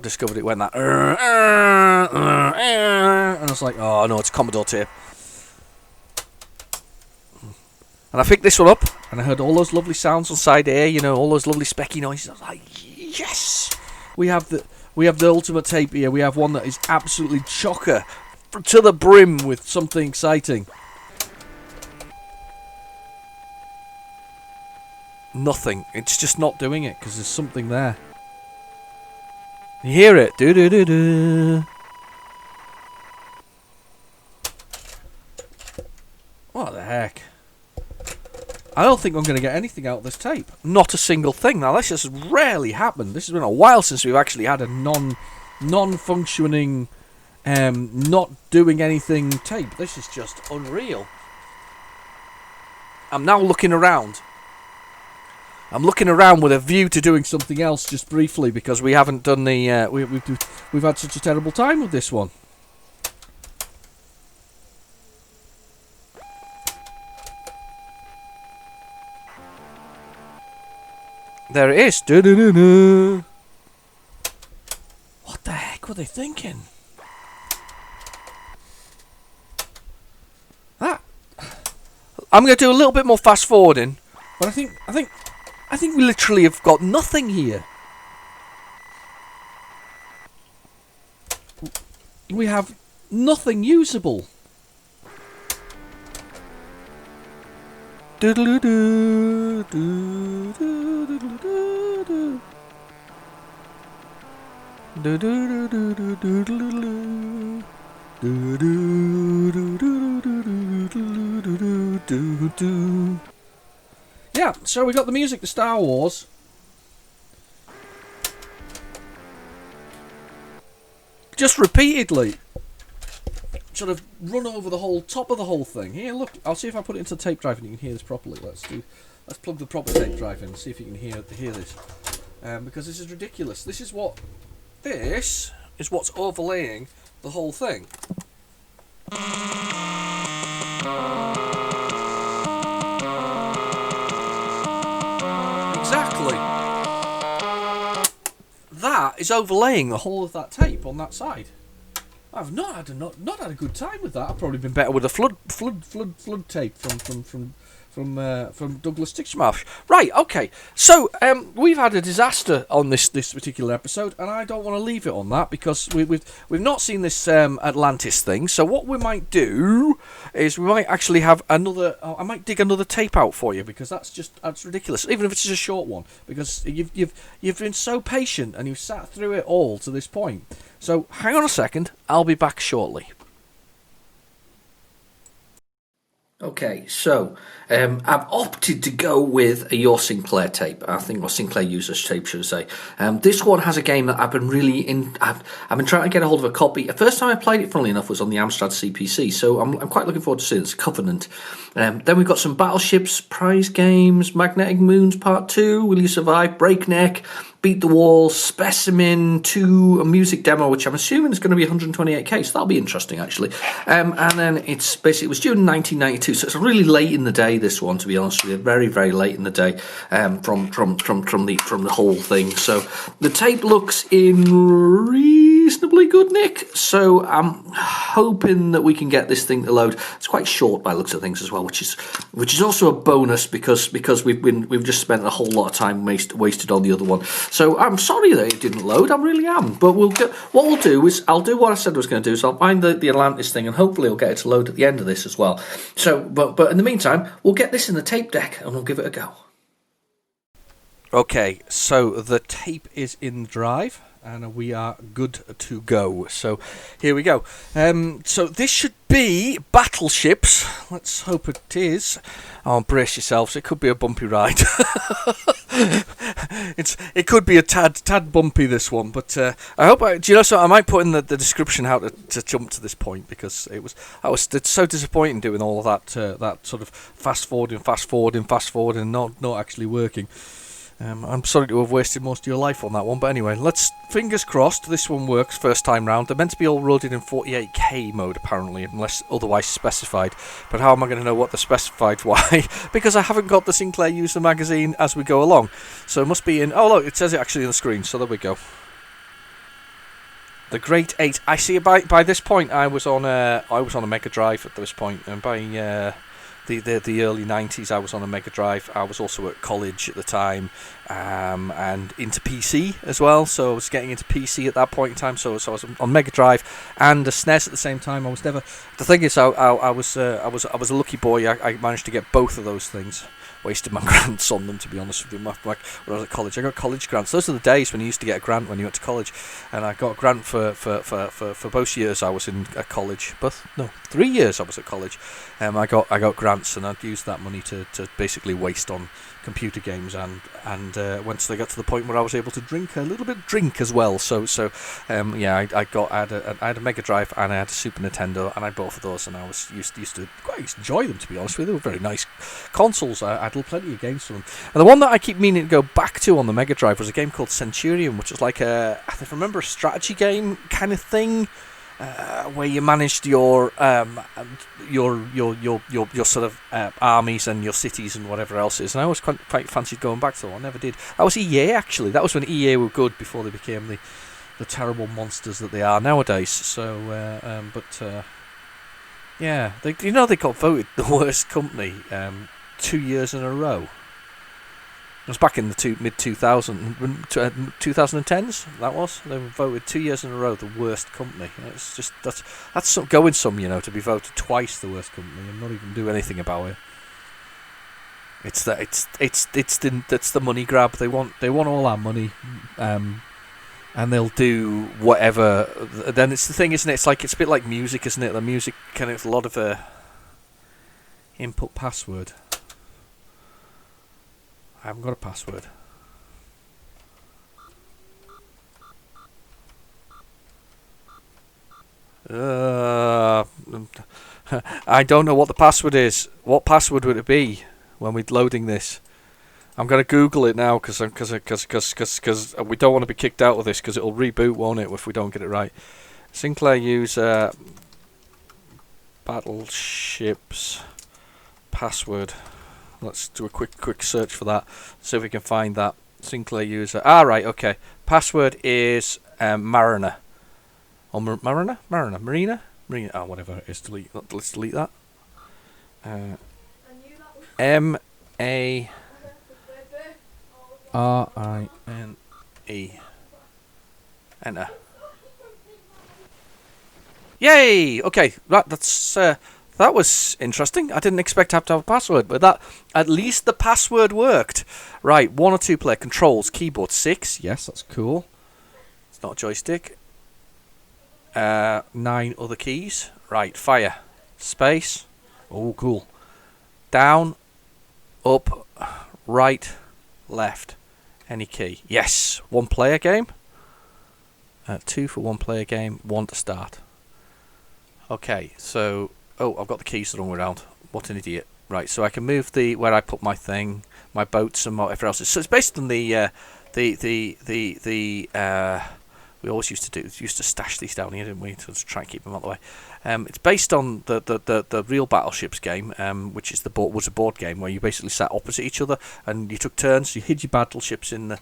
discovered it went that. And I was like, oh no, it's Commodore tape. And I picked this one up, and I heard all those lovely sounds on side A, all those lovely specky noises. I was like, yes! We have the ultimate tape here. We have one that is absolutely chocker to the brim with something exciting. Nothing. It's just not doing it because there's something there. You hear it? Do do do do. What the heck? I don't think I'm going to get anything out of this tape. Not a single thing. Now, this has rarely happened. This has been a while since we've actually had a non-functioning, not doing anything tape. This is just unreal. I'm now looking around. I'm looking around with a view to doing something else just briefly because we haven't done the. We've had such a terrible time with this one. There it is. Du-du-du-du. What the heck were they thinking? That. I'm going to do a little bit more fast forwarding, but I think we literally have got nothing here. We have nothing usable. Doodle-doo, doodle-doo-doo-doo-doo. Do-do-do-do-do-do-do-do. Do-do-do-do-do-do-do-do-do-do. Yeah, so we got the music to Star Wars. Just repeatedly. Sort of run over the whole top of the whole thing. Here, look. I'll see if I put it into the tape drive and you can hear this properly. Let's plug the proper tape drive in and see if you can hear this. Because this is ridiculous. This is what's overlaying the whole thing. Exactly. That is overlaying the whole of that tape on that side. I've not had a good time with that. I've probably been better with a flood tape from Douglas Tixmarsh. Right, okay. So we've had a disaster on this particular episode, and I don't want to leave it on that because we've not seen this Atlantis thing. So what we might do is we might actually have another. I might dig another tape out for you because that's ridiculous. Even if it's just a short one, because you've been so patient and you've sat through it all to this point. So hang on a second. I'll be back shortly. Okay, so I've opted to go with a Your Sinclair tape. I think, or Sinclair Users tape, should I say. This one has a game that I've been I've been trying to get a hold of a copy. The first time I played it, funnily enough, was on the Amstrad CPC, so I'm quite looking forward to seeing this. Covenant. Then we've got some Battleships, Prize Games, Magnetic Moons Part 2, Will You Survive, Breakneck, Beat the Wall, Specimen 2, a music demo, which I'm assuming is going to be 128k, so that'll be interesting, actually. And then it was due in 1992, so it's really late in the day, this one, to be honest with you. Very, very late in the day from the whole thing. So the tape looks in reasonably good nick, so I'm hoping that we can get this thing to load. It's quite short by the looks of things as well, which is also a bonus because we've just spent a whole lot of time wasted on the other one. So I'm sorry that it didn't load. I really am. But what we'll do is I'll do what I said I was going to do. So I'll find the Atlantis thing, and hopefully I'll get it to load at the end of this as well. So, but in the meantime, we'll get this in the tape deck and we'll give it a go. Okay, so the tape is in the drive, and we are good to go. So here we go. So this should be Battleships. Let's hope it is. Oh, brace yourselves. It could be a bumpy ride. It could be a tad bumpy, this one. But I hope. Do you know so? I might put in the description how to jump to this point, because it's so disappointing doing all of that sort of fast forwarding, not actually working. I'm sorry to have wasted most of your life on that one, but anyway, fingers crossed this one works first time round. They're meant to be all loaded in 48k mode apparently, unless otherwise specified. But how am I going to know what the specified? Why? Because I haven't got the Sinclair User magazine as we go along. So it must be in. Oh look, it says it actually on the screen. So there we go. The Great 8. I see. By this point, I was on a Mega Drive at this point, and by the early 90s, I was on a Mega Drive. I was also at college at the time, and into PC as well. So I was getting into PC at that point in time. So I was on Mega Drive and a SNES at the same time. The thing is, I was a lucky boy. I managed to get both of those things. wasted my grants on them, to be honest with you. When I was at college, I got college grants. Those are the days when you used to get a grant when you went to college, and I got a grant for both years I was in at college. 3 years I was at college. I got grants, and I'd used that money to basically waste on computer games, and once they got to the point where I was able to drink a little bit as well. I had a Mega Drive and I had a Super Nintendo, and I had both of those, and I was used to quite enjoy them, to be honest with you. They were very nice consoles. I had plenty of games for them, and the one that I keep meaning to go back to on the Mega Drive was a game called Centurion, which was like I remember, a strategy game kind of thing. Where you managed your sort of armies and your cities and whatever else is, and I always quite fancied going back to it. I never did. That was EA, actually. That was when EA were good, before they became the terrible monsters that they are nowadays. So, they got voted the worst company 2 years in a row. It was back in the mid-2010s, that was. They were voted 2 years in a row the worst company. It's just, that's going some, to be voted twice the worst company and not even do anything about it. It's the money grab. They want all our money, and they'll do whatever. Then it's the thing, isn't it? It's a bit like music, isn't it? The music kind of a lot of input password. I haven't got a password. I don't know what the password is. What password would it be when we're loading this? I'm going to Google it now because we don't want to be kicked out of this, because it'll reboot, won't it, if we don't get it right. Sinclair user battleships password. Let's do a quick search for that. See if we can find that. Sinclair user. Right, okay. Password is Mariner. Or Mariner? Marina? Oh, whatever it is. Let's delete that. M-A-R-I-N-E. Enter. Yay! Okay, that was interesting. I didn't expect to have a password, but at least the password worked. Right, 1 or 2 player controls, keyboard 6. Yes, that's cool. It's not a joystick. 9 other keys. Right, fire, space. Oh, cool. Down, up, right, left. Any key. Yes, 1 player game. 2 for 1 player game. 1 to start. Okay, so. Oh, I've got the keys the wrong way around. What an idiot. Right, so I can move where I put my thing, my boats and whatever else. So it's based on we always used to stash these down here, didn't we, to try and keep them out of the way. It's based on the real Battleships game, which was a board game where you basically sat opposite each other and you took turns. You hid your battleships in the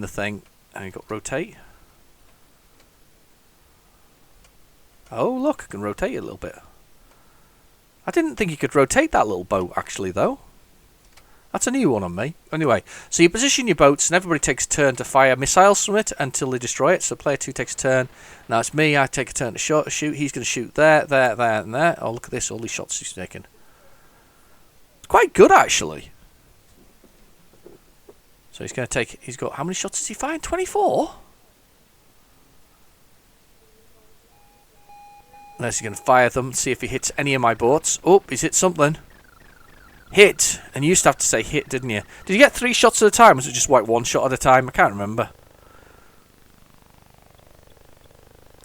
thing, and you got rotate. Oh, look, I can rotate it a little bit. I didn't think you could rotate that little boat, actually, though. That's a new one on me. Anyway, so you position your boats, and everybody takes a turn to fire missiles from it until they destroy it. So player 2 takes a turn. Now it's me. I take a turn to shoot. He's going to shoot there, and there. Oh, look at this. All these shots he's taking. It's quite good, actually. So he's going to take... He's got... How many shots has he fired? 24? Unless he's going to fire them, see if he hits any of my boats. Oh, he's hit something. Hit. And you used to have to say hit, didn't you? Did you get 3 shots at a time? Or was it just like 1 shot at a time? I can't remember.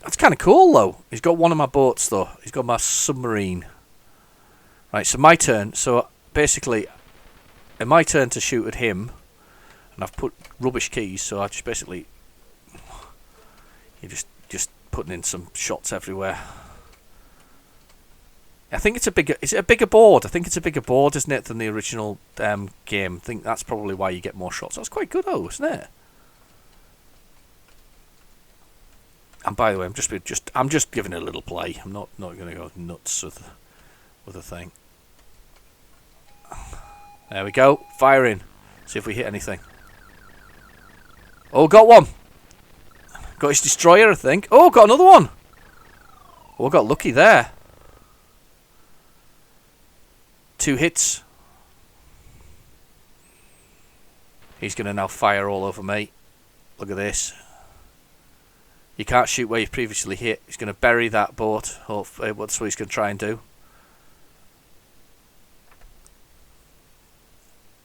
That's kind of cool, though. He's got one of my boats, though. He's got my submarine. Right, so my turn. So, basically, in my turn to shoot at him, and I've put rubbish keys, so I just basically... You're just putting in some shots everywhere. I think it's a bigger... Is it a bigger board? I think it's a bigger board, isn't it, than the original game. I think that's probably why you get more shots. That's quite good, though, isn't it? And by the way, I'm just giving it a little play. I'm not going to go nuts with the thing. There we go. Firing. See if we hit anything. Oh, got one. Got his destroyer, I think. Oh, got another one. Oh, got lucky there. 2 hits. He's going to now fire all over me. Look at this. You can't shoot where you've previously hit. He's going to bury that boat. Hopefully, that's what he's going to try and do.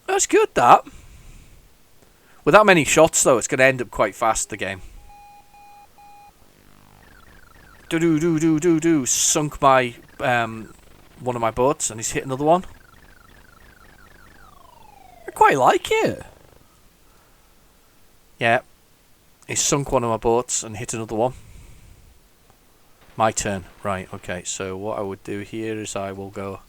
That's good, that. With that many shots, though, it's going to end up quite fast, the game. Do. Sunk my, one of my boats, and he's hit another one. I quite like it. Yeah. He's sunk one of my boats and hit another one. My turn. Right, okay. So what I would do here is I will go...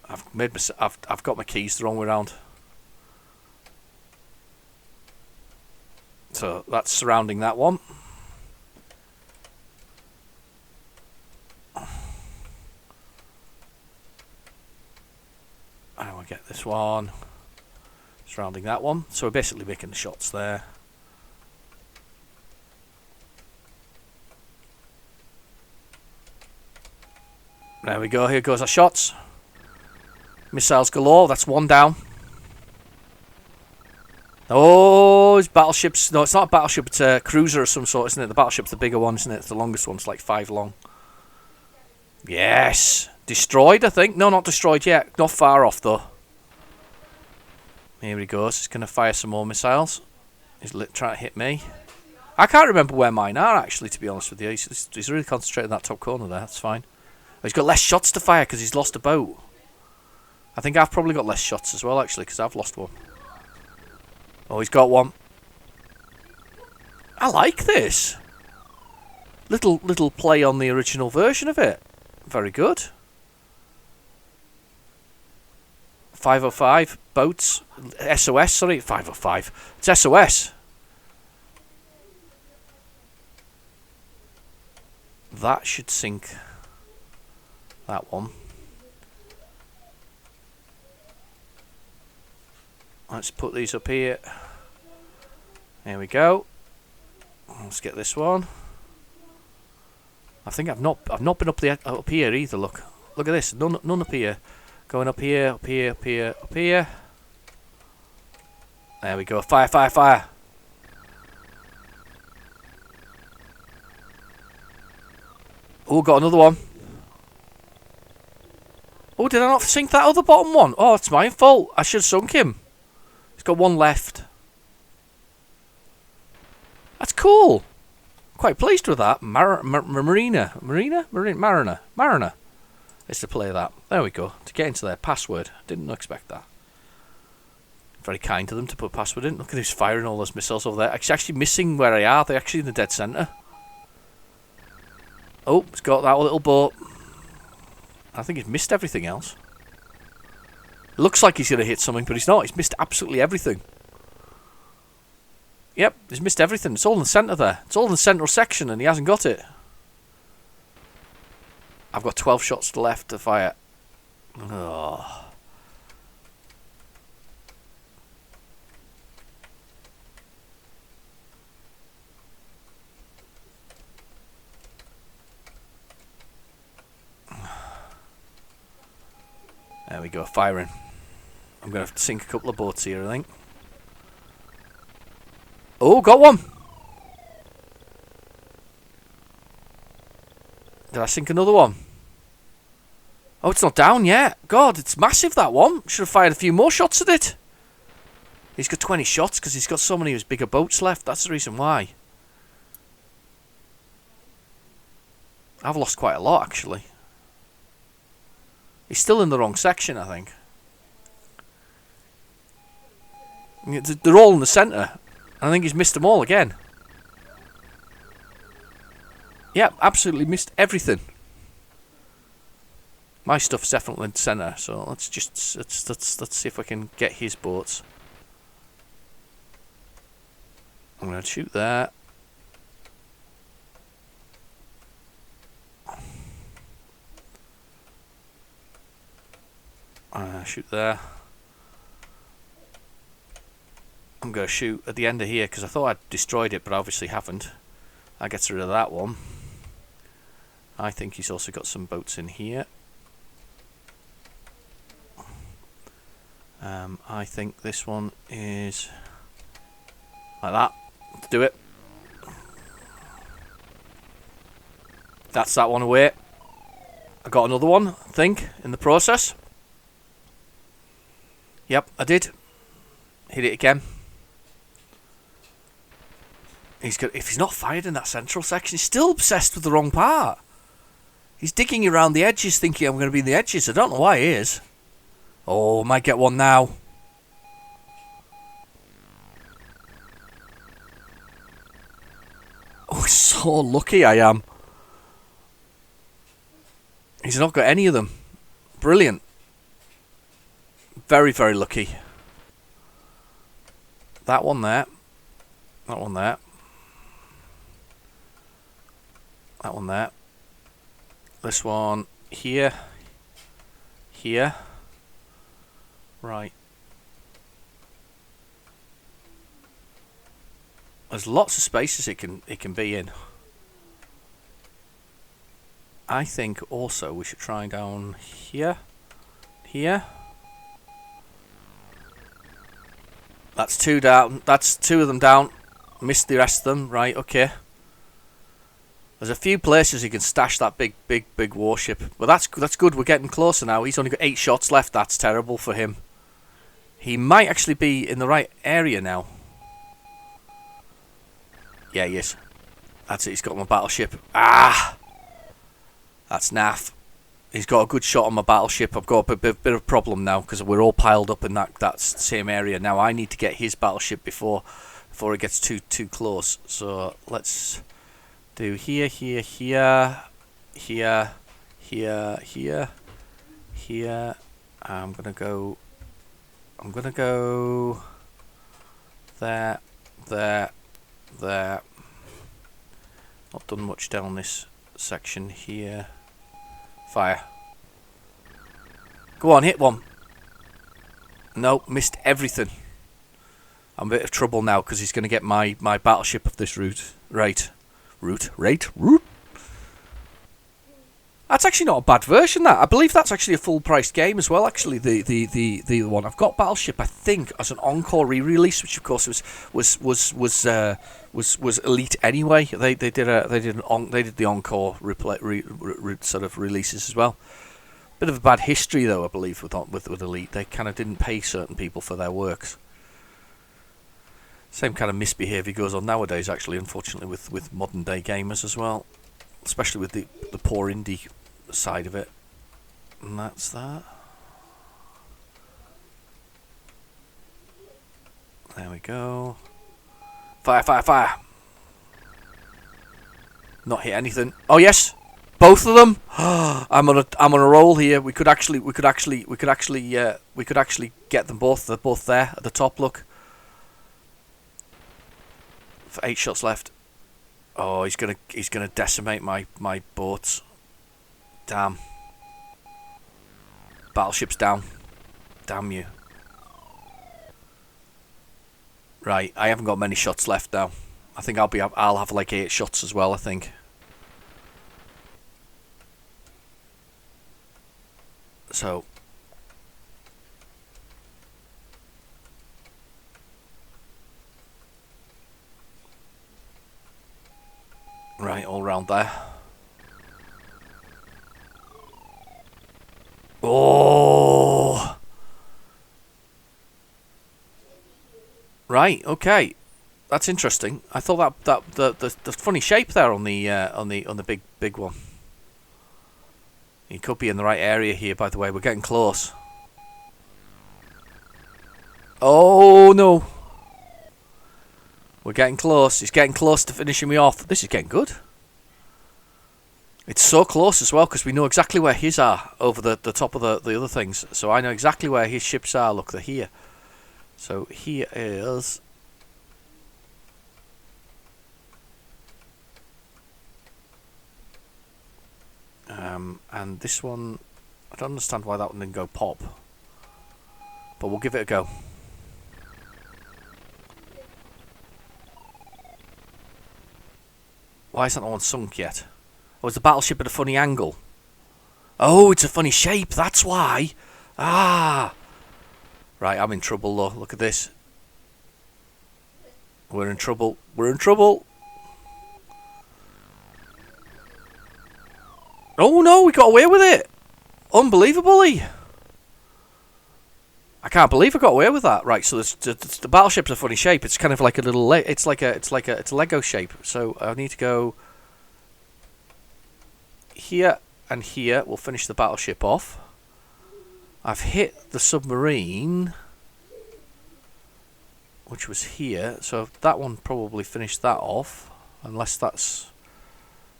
I've got my keys the wrong way around. So that's surrounding that one. I will get this one. Surrounding that one. So we're basically making the shots there. There we go. Here goes our shots. Missiles galore. That's one down. Oh, it's battleships. No, it's not a battleship. It's a cruiser of some sort, isn't it? The battleship's the bigger one, isn't it? It's the longest one. It's like 5 long. Yes. Destroyed, I think. No, not destroyed yet. Not far off, though. Here he goes. He's going to fire some more missiles. He's trying to hit me. I can't remember where mine are, actually, to be honest with you. He's really concentrated in that top corner there. That's fine. He's got less shots to fire because he's lost a boat. I think I've probably got less shots as well, actually, because I've lost one. Oh, he's got one. I like this. Little play on the original version of it. Very good. 505 boats. SOS, sorry. 505. It's SOS. That should sink that one. Let's put these up here. There we go. Let's get this one. I think I've not been up here either. Look at this. None up here. Going up here, up here, up here, up here. There we go. Fire, fire, fire. Oh, got another one. Oh, did I not sink that other bottom one? Oh, it's my fault. I should have sunk him. He's got one left. That's cool. Quite pleased with that. Marina. Is to play that. There we go. To get into their password. Didn't expect that. Very kind to them to put a password in. Look at who's firing all those missiles over there. It's actually missing where I are. They're actually in the dead centre. Oh, it's got that little boat. I think he's missed everything else. Looks like he's going to hit something, but he's not. He's missed absolutely everything. Yep, he's missed everything. It's all in the centre there. It's all in the central section, and he hasn't got it. I've got 12 shots left to fire. Oh. There we go, firing. I'm going to have to sink a couple of boats here, I think. Oh, got one! Did I sink another one? Oh, it's not down yet. God, it's massive, that one. Should have fired a few more shots at it. He's got 20 shots because he's got so many of his bigger boats left. That's the reason why. I've lost quite a lot, actually. He's still in the wrong section, I think. They're all in the centre. And I think he's missed them all again. Yep, absolutely missed everything. My stuff's definitely in the centre, so let's see if I can get his boats. I'm going to shoot there. Shoot there. I'm going to shoot at the end of here because I thought I'd destroyed it, but I obviously haven't. That gets rid of that one. I think he's also got some boats in here. I think this one is like that. Let's do it. That's that one away. I got another one, I think, in the process. Yep, I did. Hit it again. If he's not fired in that central section, he's still obsessed with the wrong part. He's digging around the edges, thinking I'm going to be in the edges. I don't know why he is. Oh, might get one now. Oh, so lucky I am. He's not got any of them. Brilliant. Very, very lucky. That one there. That one there. That one there. This one here. Here. Right. There's lots of spaces it can be in. I think also we should try down here. Here. That's two down. That's two of them down. Missed the rest of them. Right, okay. There's a few places you can stash that big warship. But that's good. We're getting closer now. He's only got 8 shots left. That's terrible for him. He might actually be in the right area now. Yeah, he is. That's it. He's got my battleship. Ah! That's naff. He's got a good shot on my battleship. I've got a bit of a problem now because we're all piled up in that same area. Now I need to get his battleship before it gets too close. So let's do here. I'm gonna go there. Not done much down this section here. Fire. Go on, hit one. Nope, missed everything. I'm in a bit of trouble now because he's going to get my battleship of this route. Route. That's actually not a bad version. That I believe that's actually a full-priced game as well. Actually, the one I've got Battleship, I think, as an encore re-release, which of course was elite anyway. They did the encore sort of releases as well. Bit of a bad history though, I believe, with Elite. They kind of didn't pay certain people for their works. Same kind of misbehaviour goes on nowadays, actually, unfortunately, with modern day gamers as well, especially with the poor indie side of it. And that's that. There we go. Fire. Not hit anything. Oh yes, both of them. I'm on a roll here. We could actually get them both. They're both there at the top. Look. For 8 shots left. Oh, he's gonna decimate my boats. Damn. Battleship's down. Damn you. Right, I haven't got many shots left now. I think I'll have like 8 shots as well, I think. So right, all round there. Oh. Right, okay. That's interesting. I thought that the funny shape there on the big one. He could be in the right area here, by the way. We're getting close. Oh no. We're getting close. He's getting close to finishing me off. This is getting good. It's so close as well because we know exactly where his are over the top of the other things. So I know exactly where his ships are. Look, they're here. So here is... and this one, I don't understand why that one didn't go pop. But we'll give it a go. Why isn't that one sunk yet? Or is the battleship at a funny angle? Oh, it's a funny shape, that's why. Ah. Right, I'm in trouble though. Look at this. We're in trouble. We're in trouble. Oh no, we got away with it. Unbelievably. I can't believe I got away with that. Right, so the battleship's a funny shape. It's kind of like a little. It's a Lego shape. So I need to go here and here. We'll finish the battleship off. I've hit the submarine, which was here. So that one probably finished that off, unless there's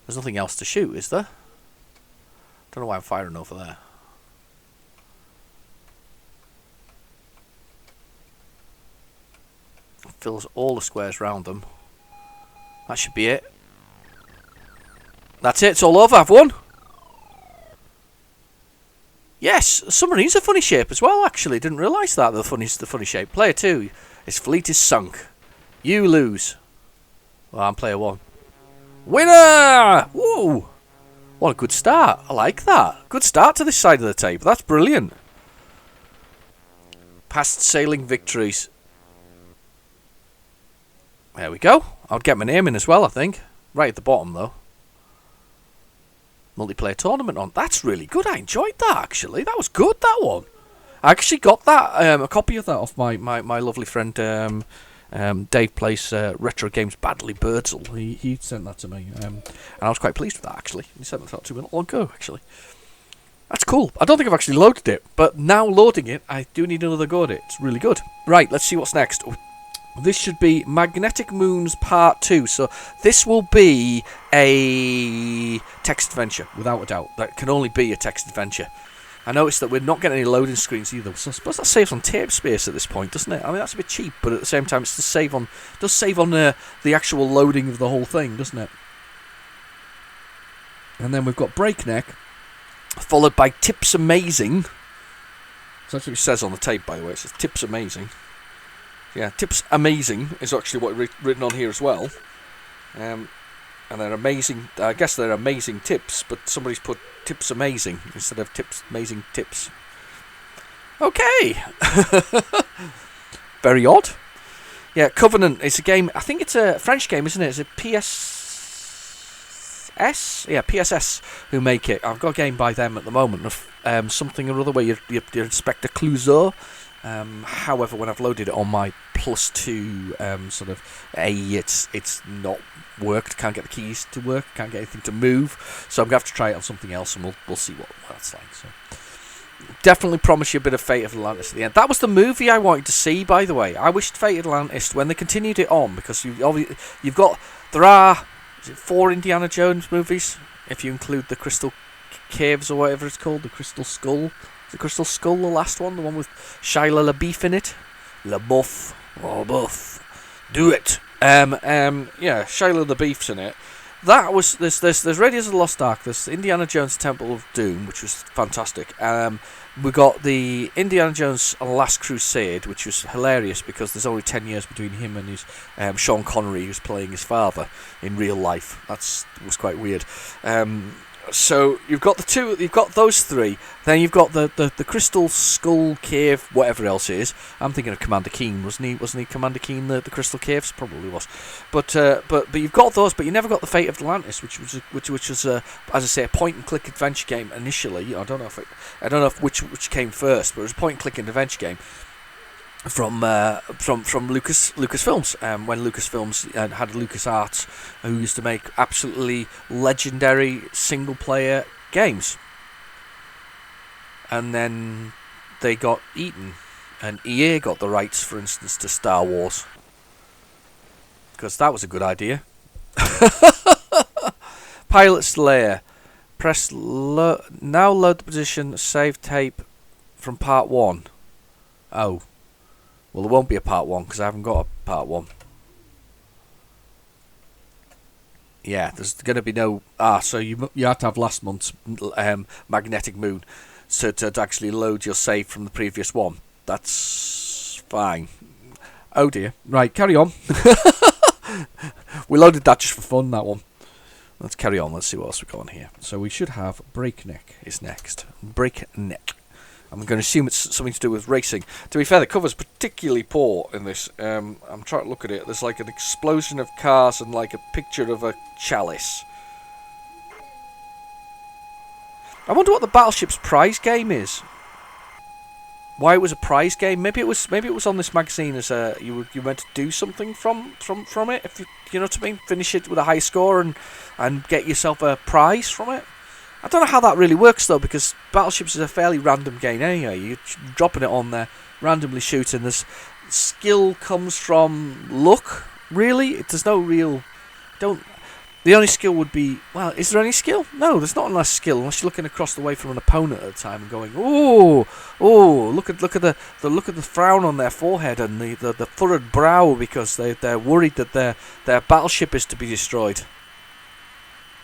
nothing else to shoot, is there? Don't know why I'm firing over there. Fills all the squares around them. That should be it. That's it, it's all over, I've won. Yes, submarine's a funny shape as well, actually. Didn't realise that, the funny shape. Player 2, his fleet is sunk. You lose. Well, I'm player 1. Winner! Woo! What a good start. I like that. Good start to this side of the tape. That's brilliant. Past sailing victories. There we go. I'll get my name in as well, I think. Right at the bottom, though. Multiplayer tournament on. That's really good. I enjoyed that, actually. That was good, that one. I actually got that, a copy of that off my lovely friend, Dave Place, Retrogames Badly Birdsall. He sent that to me, and I was quite pleased with that, actually. He sent that to me not long ago, actually. That's cool. I don't think I've actually loaded it, but now loading it, I do need another go at it. It's really good. Right, let's see what's next. This should be Magnetic Moons Part 2. So this will be a text adventure, without a doubt. That can only be a text adventure. I noticed that we're not getting any loading screens either. So I suppose that saves on tape space at this point, doesn't it? I mean, that's a bit cheap, but at the same time, it does save on the actual loading of the whole thing, doesn't it? And then we've got Breakneck, followed by Tips Amazing. So that's what it says on the tape, by the way. It says Tips Amazing. Yeah, Tips Amazing is actually what written on here as well. And they're amazing. I guess they're amazing tips, but somebody's put Tips Amazing instead of Tips Amazing Tips. Okay. Very odd. Yeah, Covenant is a game. I think it's a French game, isn't it? It's a PSS? Yeah, PSS who make it. I've got a game by them at the moment of something or other where you Inspector Clouseau. However, when I've loaded it on my +2 sort of it's not worked. Can't get the keys to work. Can't get anything to move. So I'm gonna have to try it on something else, and we'll see what that's like. So definitely promise you a bit of Fate of Atlantis at the end. That was the movie I wanted to see, by the way. I wished Fate of Atlantis when they continued it on, because there are 4 Indiana Jones movies if you include the Crystal Caves or whatever it's called, the Crystal Skull. The Crystal Skull, the last one, the one with Shia LaBeouf in it. LaBeouf, LaBeouf, do it. Yeah, Shia LaBeouf's in it. That was there's Raiders of the Lost Ark, there's Indiana Jones Temple of Doom, which was fantastic. We got the Indiana Jones and the Last Crusade, which was hilarious because there's only 10 years between him and his Sean Connery, who's playing his father in real life. That was quite weird. So you've got those 3. Then you've got the Crystal Skull Cave, whatever else it is. I'm thinking of Commander Keen, wasn't he? Commander Keen, the Crystal Caves, probably was. But you've got those, but you never got the Fate of Atlantis, which was as I say, a point and click adventure game initially. I don't know if which came first, but it was a point and click adventure game. From Lucasfilms, when Lucasfilms had LucasArts, who used to make absolutely legendary single player games, and then they got eaten, and EA got the rights, for instance, to Star Wars, because that was a good idea. Pilot's Lair. Press now load the position save tape from part 1. Oh. Well, there won't be a part 1 because I haven't got a part 1. Yeah, there's going to be no... so you had to have last month's Magnetic Moon to actually load your save from the previous one. That's fine. Oh dear. Right, carry on. We loaded that just for fun, that one. Let's carry on. Let's see what else we've got on here. So we should have Breakneck is next. Breakneck. I'm going to assume it's something to do with racing. To be fair, the cover's particularly poor in this. I'm trying to look at it. There's like an explosion of cars and like a picture of a chalice. I wonder what the Battleship's prize game is. Why it was a prize game? Maybe it was on this magazine as you meant to do something from it. If you know what I mean, finish it with a high score and get yourself a prize from it. I don't know how that really works though, because Battleships is a fairly random game anyway. You're dropping it on there, randomly shooting. There's skill comes from luck. Really, there's no real. The only skill would be, well, is there any skill? No, there's not unless skill unless you're looking across the way from an opponent at the time and going, oh, look at the frown on their forehead and the furrowed brow because they're worried that their battleship is to be destroyed.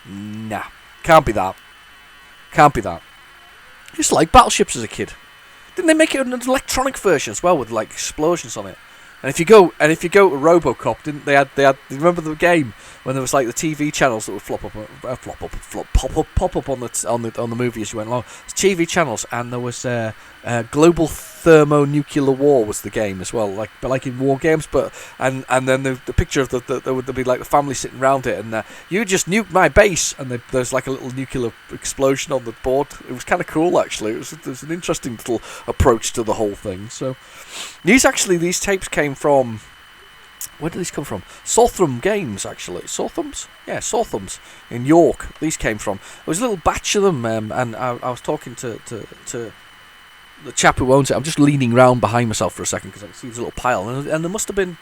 Nah, can't be that. Can't be that. I used to like Battleships as a kid. Didn't they make it an electronic version as well with like explosions on it? And if you go to RoboCop, didn't they had remember the game when there was like the TV channels that would pop up on the movie as you went along. It's TV channels, and there was global thermonuclear war was the game as well, like in war games. But and then the picture of there would be like the family sitting around it, and you just nuked my base, and there's like a little nuclear explosion on the board. It was kind of cool actually. It was an interesting little approach to the whole thing. So these tapes came from. Where did these come from? Southam Games, actually. Southams? Yeah, Southams in York. These came from. There was a little batch of them, and I was talking to the chap who owns it. I'm just leaning round behind myself for a second because I can see this little pile, and there must have been.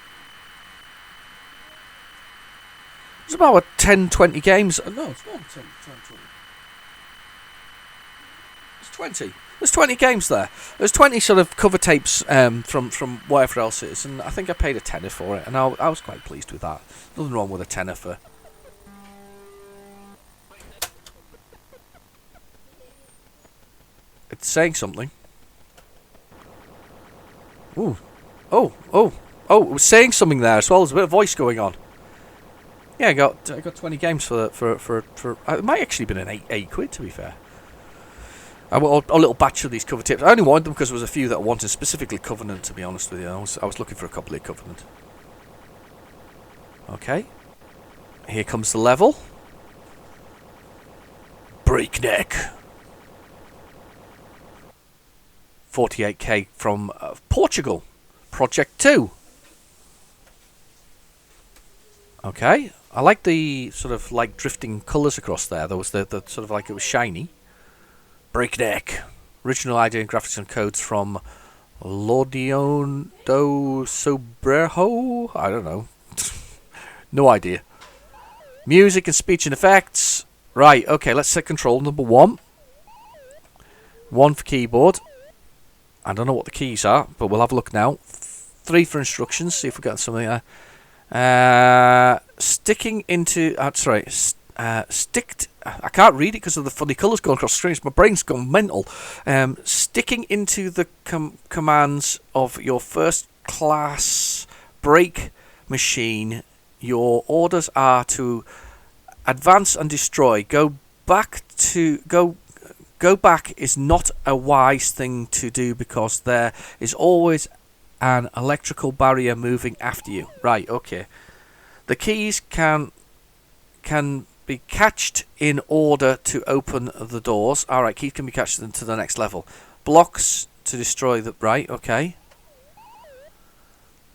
There's about 10, 20 games. No, it's not 10, 20. It's 20. There's 20 games there. There's 20 sort of cover tapes from whatever else it is, and I think I paid a tenner for it, and I was quite pleased with that. Nothing wrong with a tenner for. It's saying something. Ooh. Oh, it was saying something there as well. There's a bit of voice going on. Yeah, I got 20 games for it might actually have been an 8 quid to be fair. A little batch of these cover tips. I only wanted them because there was a few that I wanted, specifically Covenant, to be honest with you. I was looking for a couple of Covenant. Okay. Here comes the level. Breakneck. 48k from Portugal. Project 2. Okay. I like the sort of like drifting colours across there. There was the sort of like it was shiny. Breakneck. Original idea and graphics and codes from Lodiondo Sobrejo? I don't know. No idea. Music and speech and effects. Right, okay, let's set control number 1. 1 for keyboard. I don't know what the keys are, but we'll have a look now. 3 for instructions, see if we got something there. Sticking into... I can't read it because of the funny colours going across the screen. My brain's gone mental. Sticking into the commands of your first class brake machine. Your orders are to advance and destroy. Go back is not a wise thing to do because there is always an electrical barrier moving after you. Right, okay. The keys can be catched in order to open the doors. Alright, keys can be catched into the next level. Blocks to destroy the... Right, okay.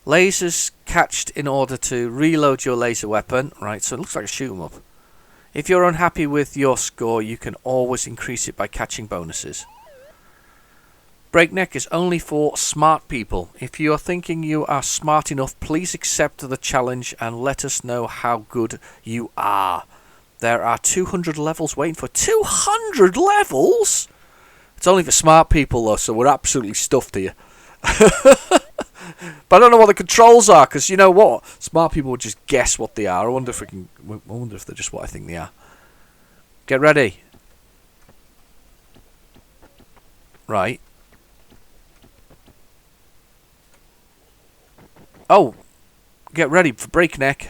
Lasers catched in order to reload your laser weapon. Right, so it looks like a shoot 'em up. If you're unhappy with your score, you can always increase it by catching bonuses. Breakneck is only for smart people. If you are thinking you are smart enough, please accept the challenge and let us know how good you are. There are 200 levels waiting for 200 levels? It's only for smart people though, so we're absolutely stuffed here. But I don't know what the controls are, because you know what? Smart people would just guess what they are. I wonder if they're just what I think they are. Get ready. Right. Oh, get ready for Breakneck.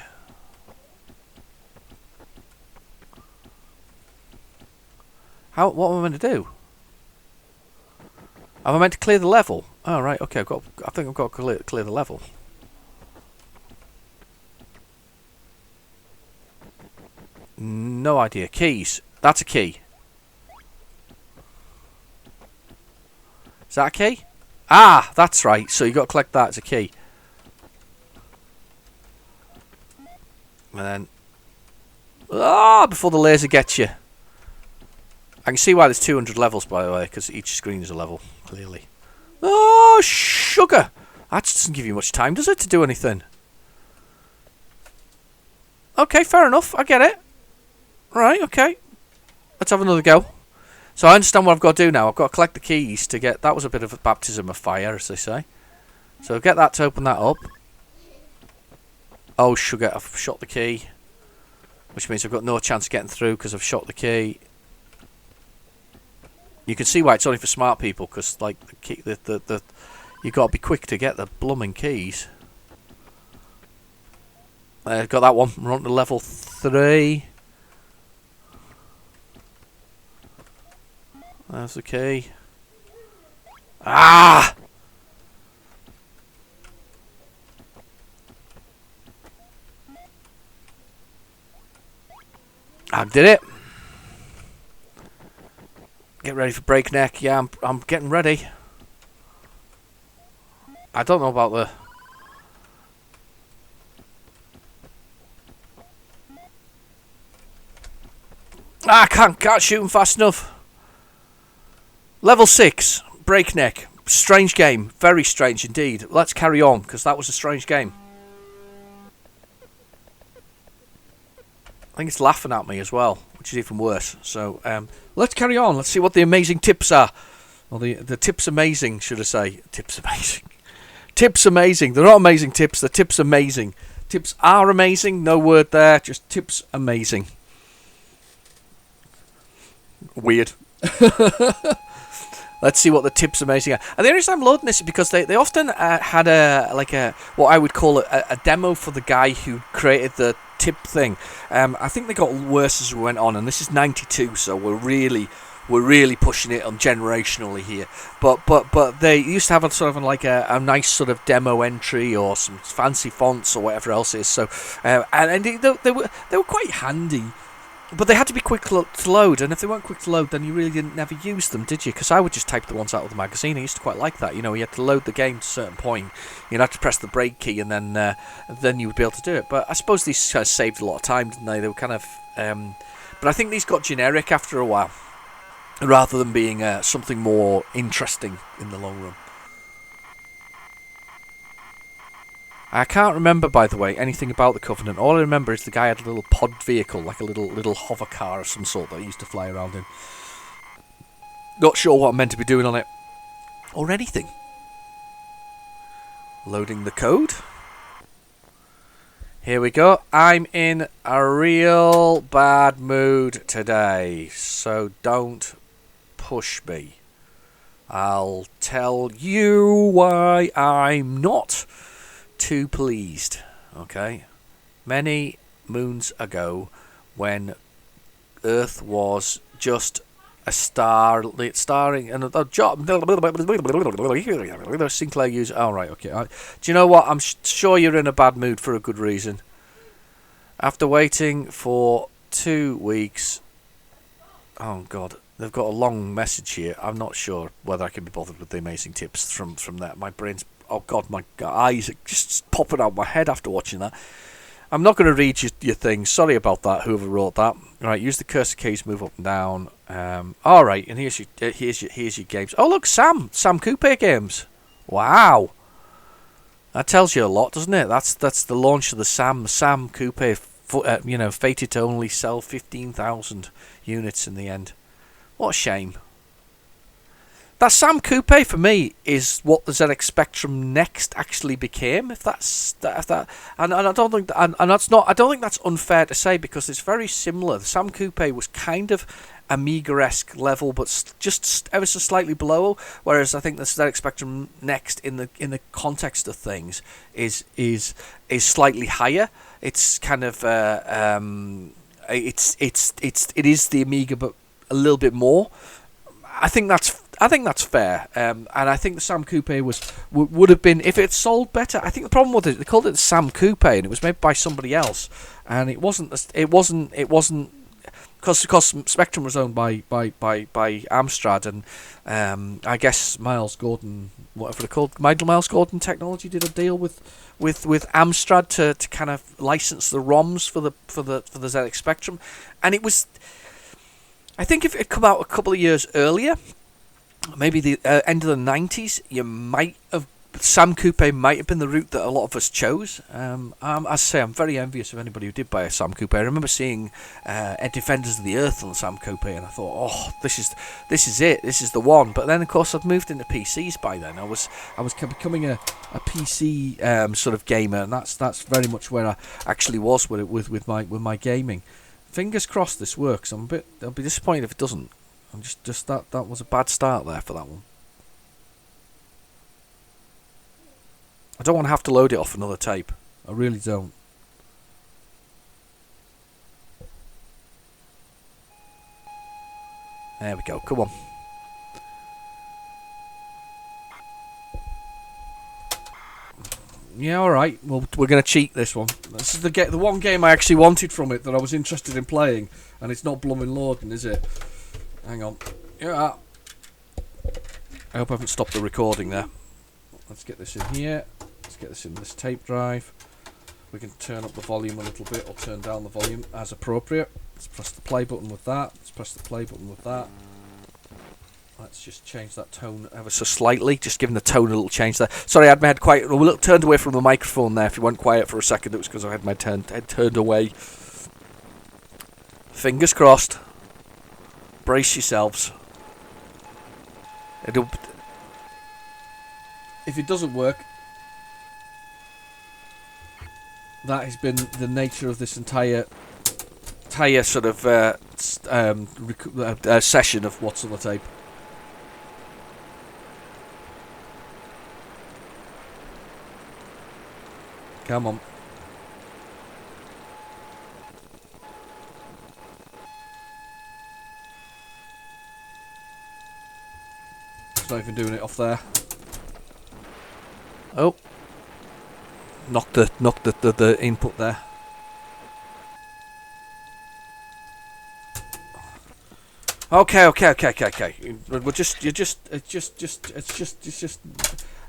What am I meant to do? Am I meant to clear the level? Oh, right, okay, I think I've got to clear the level. No idea. Keys. That's a key. Is that a key? Ah, that's right. So you got to collect that as a key. And then... Ah, before the laser gets you. I can see why there's 200 levels, by the way, because each screen is a level, clearly. Oh, sugar! That doesn't give you much time, does it, to do anything? Okay, fair enough. I get it. Right, okay. Let's have another go. So I understand what I've got to do now. I've got to collect the keys to get... That was a bit of a baptism of fire, as they say. So get that to open that up. Oh, sugar, I've shot the key. Which means I've got no chance of getting through because I've shot the key. You can see why it's only for smart people, because like the key, you got to be quick to get the blooming keys. Got that one. We're on to level 3. There's the key. Ah! I did it. Get ready for breakneck. Yeah, I'm getting ready. I don't know about the... Ah, I can't shoot him fast enough. Level 6, breakneck. Strange game, very strange indeed. Let's carry on, because that was a strange game. I think it's laughing at me as well, which is even worse. So let's carry on. Let's see what the amazing tips are. Well, the tips amazing, should I say? Tips amazing. Tips amazing. They're not amazing tips. They're tips amazing. Tips are amazing. No word there. Just tips amazing. Weird. Let's see what the tips amazing are. And the only reason I'm loading this is because they often had what I would call a demo for the guy who created the tip thing. I think they got worse as we went on, and this is 92, so we're really pushing it on generationally here. But they used to have a sort of like a nice sort of demo entry or some fancy fonts or whatever else it is. So and they were quite handy. But they had to be quick to load, and if they weren't quick to load, then you really didn't never use them, did you? Because I would just type the ones out of the magazine. I used to quite like that. You know, you had to load the game to a certain point. You'd have to press the break key, and then you would be able to do it. But I suppose these kind of saved a lot of time, didn't they? They were kind of... but I think these got generic after a while, rather than being something more interesting in the long run. I can't remember, by the way, anything about the Covenant. All I remember is the guy had a little pod vehicle, like a little hover car of some sort that he used to fly around in. Not sure what I'm meant to be doing on it. Or anything. Loading the code. Here we go. I'm in a real bad mood today, so don't push me. I'll tell you why I'm not too pleased. Okay, many moons ago, when Earth was just a starring and a job. Sinclair user. All right, okay. Do you know what? I'm sure you're in a bad mood for a good reason. After waiting for 2 weeks. Oh God, they've got a long message here. I'm not sure whether I can be bothered with the amazing tips from that. My brain's... Oh God, my eyes are just popping out my head after watching that. I'm not going to read your thing. Sorry about that, whoever wrote that. Right, use the cursor keys, move up and down. All right, and here's your games. Oh look, Sam Coupe games. Wow, that tells you a lot, doesn't it? That's the launch of the Sam Coupe. Fated to only sell 15,000 units in the end. What a shame. That Sam Coupe for me is what the ZX Spectrum Next actually became. If that, and I don't think, and that's not. I don't think that's unfair to say, because it's very similar. The Sam Coupe was kind of Amiga-esque level, but just ever so slightly below. Whereas I think the ZX Spectrum Next, in the context of things, is slightly higher. It's kind of it is the Amiga, but a little bit more. I think that's fair, and I think the Sam Coupe would have been, if it sold better. I think the problem was they called it the Sam Coupe, and it was made by somebody else, and it wasn't because Spectrum was owned by Amstrad, and I guess Miles Gordon, whatever they're called, Miles Gordon Technology, did a deal with Amstrad to kind of license the ROMs for the ZX Spectrum, and it was. I think if it had come out a couple of years earlier, maybe the end of the 90s, Sam Coupe might have been the route that a lot of us chose. As I say, I'm very envious of anybody who did buy a Sam Coupe. I remember seeing Defenders of the Earth on the Sam Coupe, and I thought, oh, this is it, this is the one. But then, of course, I'd moved into PCs by then. I was becoming a PC sort of gamer, and that's very much where I actually was with my gaming. Fingers crossed this works. I'll be disappointed if it doesn't. I'm just that was a bad start there for that one. I don't want to have to load it off another tape. I really don't. There we go. Come on. Yeah, all right. Well, we're going to cheat this one. This is the one game I actually wanted from it that I was interested in playing, and it's not blooming loading, is it? Hang on. Yeah. I hope I haven't stopped the recording there. Let's get this in here. Let's get this in this tape drive. We can turn up the volume a little bit or turn down the volume as appropriate. Let's press the play button with that. Let's press the play button with that. Let's just change that tone ever so slightly, just giving the tone a little change there. Sorry, I had my head quite a little turned away from the microphone there. If you went quiet for a second, it was because I had my head turned away. Fingers crossed. Brace yourselves. If it doesn't work, that has been the nature of this entire sort of session of What's on the Tape. Come on. It's not even doing it off there. Oh. Knocked the input there. Okay. It's just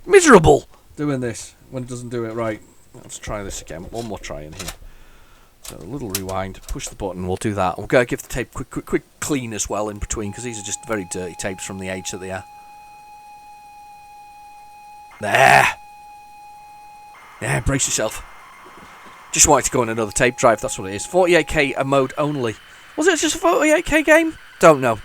miserable doing this when it doesn't do it right. Let's try this again. One more try in here. So a little rewind. Push the button. We'll do that. We'll go give the tape quick clean as well in between, because these are just very dirty tapes from the age that they are. There. Brace yourself. Just wanted to go on another tape drive. That's what it is. 48K mode only. Was it just a 48K game? Don't know.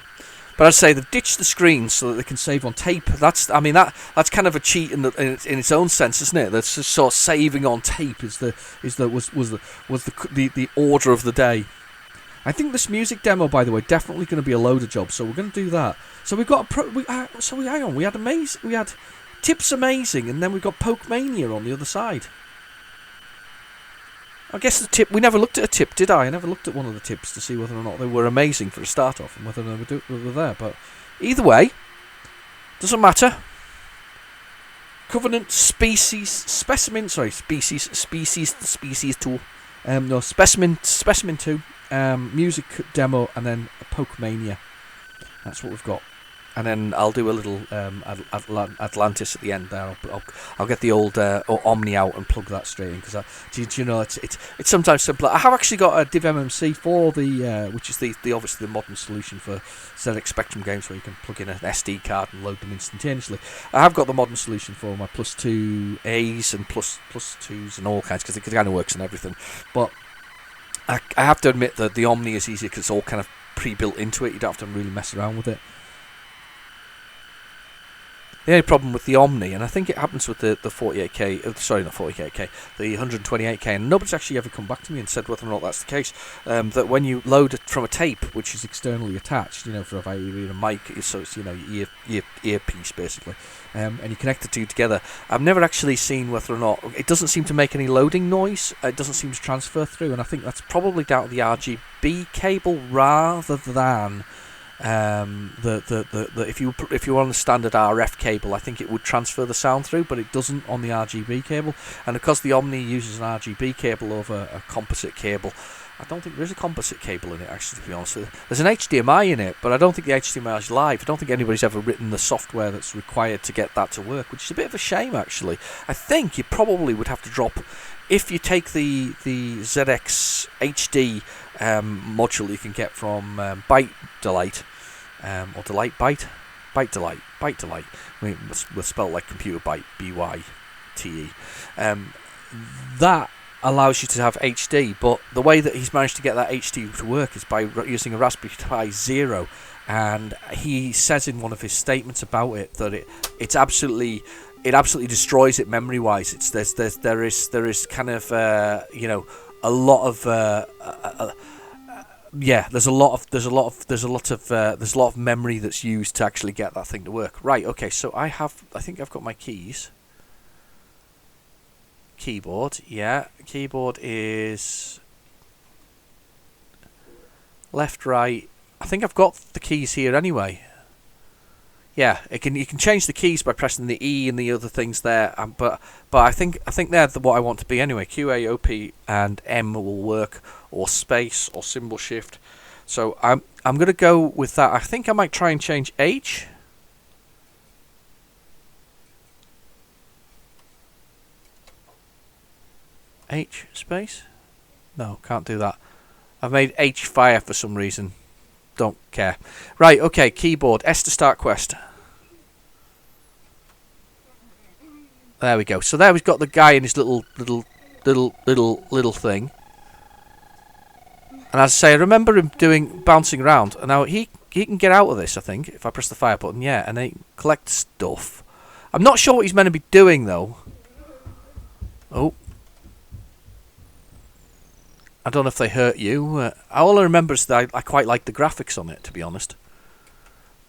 But I'd say they've ditched the screens so that they can save on tape. That's kind of a cheat in its own sense, isn't it? That's just sort of saving on tape was the order of the day. I think this music demo, by the way, definitely going to be a loader job. So we're going to do that. So we've got hang on. We had Tips Amazing, and then we've got Pokemania on the other side. I guess the tip, we never looked at a tip, did I? I never looked at one of the tips to see whether or not they were amazing for a start off and whether they were there. But either way, doesn't matter. Covenant Species 2. Specimen 2. Music demo, and then Pokemania. That's what we've got. And then I'll do a little Atlantis at the end there. I'll get the old Omni out and plug that straight in, because you know it's sometimes simpler. I have actually got a Div MMC for the which is the obviously the modern solution for ZX Spectrum games, where you can plug in an SD card and load them instantaneously. I have got the modern solution for my plus 2As and plus 2s and all kinds, because it kind of works on everything. But I have to admit that the Omni is easier because it's all kind of pre-built into it. You don't have to really mess around with it. The only problem with the Omni, and I think it happens with the 48K, sorry, not 48K, the 128K, and nobody's actually ever come back to me and said whether or not that's the case, that when you load it from a tape, which is externally attached, for a mic, so it's, your earpiece, basically, and you connect the two together, I've never actually seen whether or not, it doesn't seem to make any loading noise, it doesn't seem to transfer through, and I think that's probably down to the RGB cable rather than If you were on the standard RF cable, I think it would transfer the sound through, but it doesn't on the RGB cable. And because the Omni uses an RGB cable over a composite cable, I don't think there is a composite cable in it, actually, to be honest with you. There's an HDMI in it, but I don't think the HDMI is live. I don't think anybody's ever written the software that's required to get that to work, which is a bit of a shame, actually. I think you probably would have to drop, if you take the ZX HD module you can get from Byte Delight, or Delight Byte? Byte Delight. Byte Delight. I mean, we'll spell it like computer byte, B-Y-T-E. That allows you to have HD, but the way that he's managed to get that HD to work is by using a Raspberry Pi Zero, and he says in one of his statements about it that it absolutely destroys it memory wise. There is kind of a lot of there's a lot of memory that's used to actually get that thing to work. Right, okay, so I think I've got my keys. Keyboard, yeah. Keyboard is left, right. I think I've got the keys here anyway. Yeah, you can change the keys by pressing the E and the other things there. But I think they're what I want to be anyway. Q, A, O, P, and M will work, or space, or symbol shift. So I'm gonna go with that. I think I might try and change H. H space? No, can't do that. I've made H fire for some reason. Don't care. Right, okay, keyboard. S to start quest. There we go. So there we've got the guy in his little thing. And as I say, I remember him bouncing around. And now he can get out of this, I think, if I press the fire button. Yeah, and then collect stuff. I'm not sure what he's meant to be doing, though. Oh. I don't know if they hurt you. All I remember is that I quite like the graphics on it, to be honest.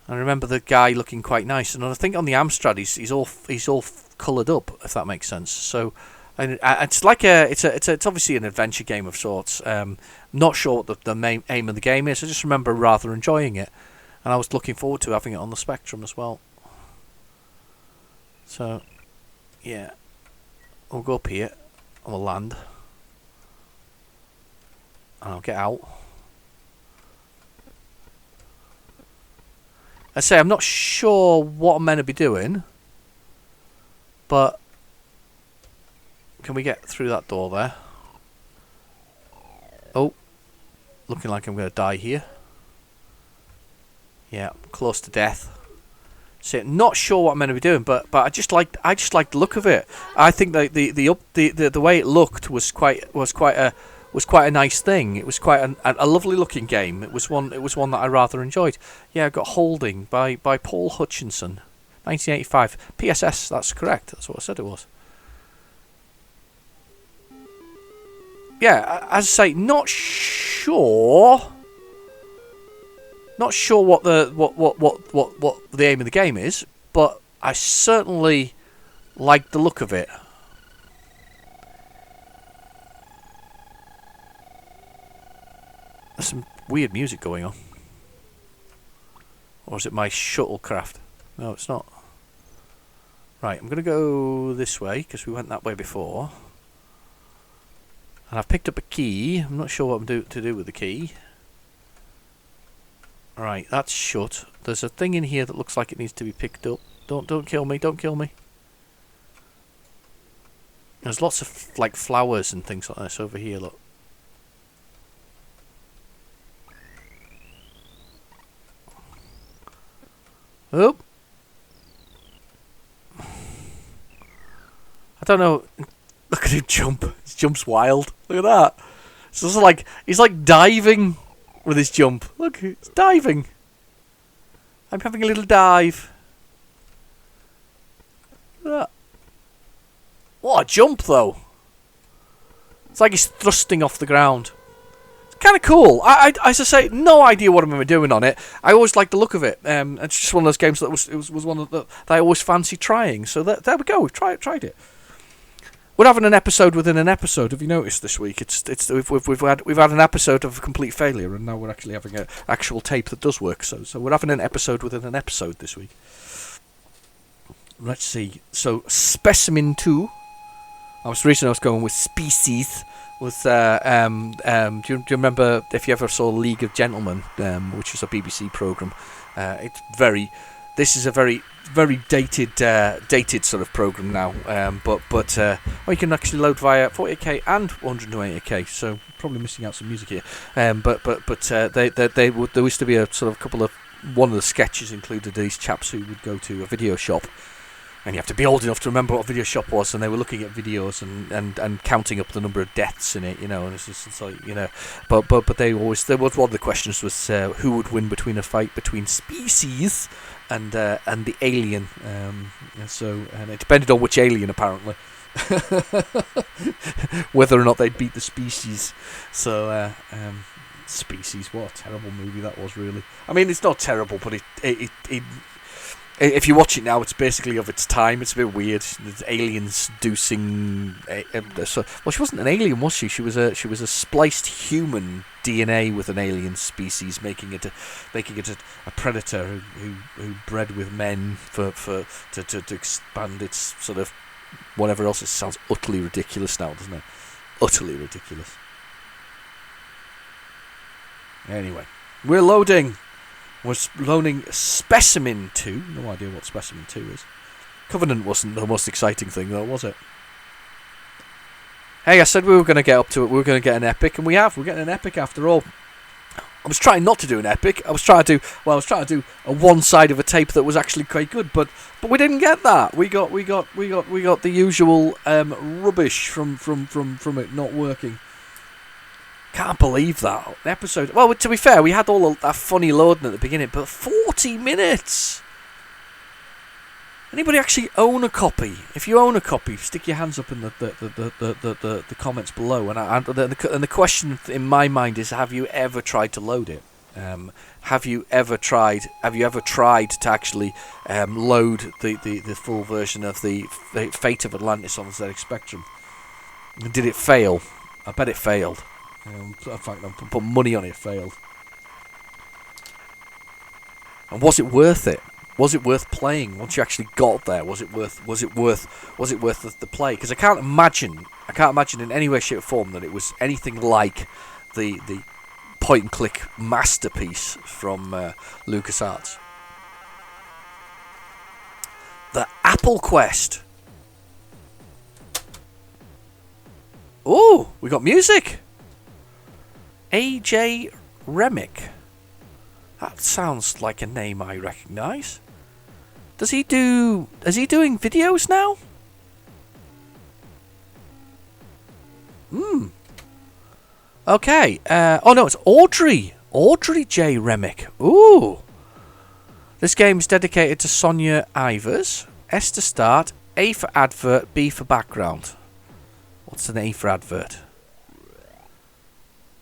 I remember the guy looking quite nice, and I think on the Amstrad he's all coloured up, if that makes sense. So it's like it's obviously an adventure game of sorts. Not sure what the main aim of the game is. I just remember rather enjoying it, and I was looking forward to having it on the Spectrum as well. So yeah, we'll go up here and we'll land. And I'll get out. I say I'm not sure what I'm meant to be doing, but can we get through that door there? Oh, looking like I'm going to die here. Yeah, close to death. So not sure what I'm meant to be doing, but I just like the look of it. I think that the way it looked was quite a nice thing. It was quite a lovely looking game. It was one that I rather enjoyed. Yeah, I got Holding by Paul Hutchinson, 1985. PSS, that's correct. That's what I said it was. Yeah, as I say, not sure what the aim of the game is, but I certainly like the look of it. There's some weird music going on. Or is it my shuttlecraft? No, it's not. Right, I'm going to go this way, because we went that way before. And I've picked up a key. I'm not sure what I'm to do with the key. Right, that's shut. There's a thing in here that looks like it needs to be picked up. Don't kill me, don't kill me. There's lots of like flowers and things like this over here, look. Oh. I don't know. Look at him jump. His jump's wild. Look at that. It's just like he's like diving with his jump. Look, he's diving. I'm having a little dive. Look at that. What a jump, though. It's like he's thrusting off the ground. It's kind of cool. I as I say, no idea what I'm going to be doing on it. I always like the look of it. It's just one of those games that was one of that I always fancy trying. So there we go. We've tried it. We're having an episode within an episode. Have you noticed this week? We've had an episode of complete failure, and now we're actually having an actual tape that does work. So we're having an episode within an episode this week. Let's see. So Specimen 2. I was going with Species. Was do you remember if you ever saw League of Gentlemen, which was a BBC program? This is a very dated sort of program now. But you can actually load via 40k and 128k. So probably missing out some music here. There used to be a sort of one of the sketches included these chaps who would go to a video shop. And you have to be old enough to remember what a video shop was, and they were looking at videos and counting up the number of deaths in it, and it's like, but there was one of the questions was who would win between a fight between Species and the alien, and it depended on which alien apparently, whether or not they'd beat the Species. So Species, what a terrible movie that was, really. I mean, it's not terrible, but it if you watch it now, it's basically of its time. It's a bit weird. There's aliens dousing. Well, she wasn't an alien, was she? She was a spliced human DNA with an alien species, making it a predator who bred with men to expand its sort of whatever else. It sounds utterly ridiculous now, doesn't it? Utterly ridiculous. Anyway, we're loading. Was loaning Specimen 2. No idea what Specimen 2 is. Covenant wasn't the most exciting thing, though, was it? Hey, I said we were going to get up to it. We were going to get an epic, and we have. We're getting an epic after all. I was trying not to do an epic. I was trying to do a one side of a tape that was actually quite good, but we didn't get that. We got the usual rubbish from it not working. Can't believe that episode. Well, to be fair, we had all of that funny loading at the beginning, but 40 minutes. Anybody actually own a copy? If you own a copy, stick your hands up in the comments below. And the question in my mind is: have you ever tried to load it? Have you ever tried to actually load the full version of the Fate of Atlantis on the ZX Spectrum? Did it fail? I bet it failed. In fact, I put money on it failed. And was it worth it? Was it worth playing once you actually got there? Was it worth the play? Because I can't imagine in any way, shape, or form that it was anything like the point and click masterpiece from LucasArts. The Apple Quest. Oh, we got music. AJ Remick. That sounds like a name I recognise. Is he doing videos now? Okay. Oh no, it's Audrey. Audrey J. Remick. Ooh. This game is dedicated to Sonia Ivers. S to start. A for advert. B for background. What's an A for advert?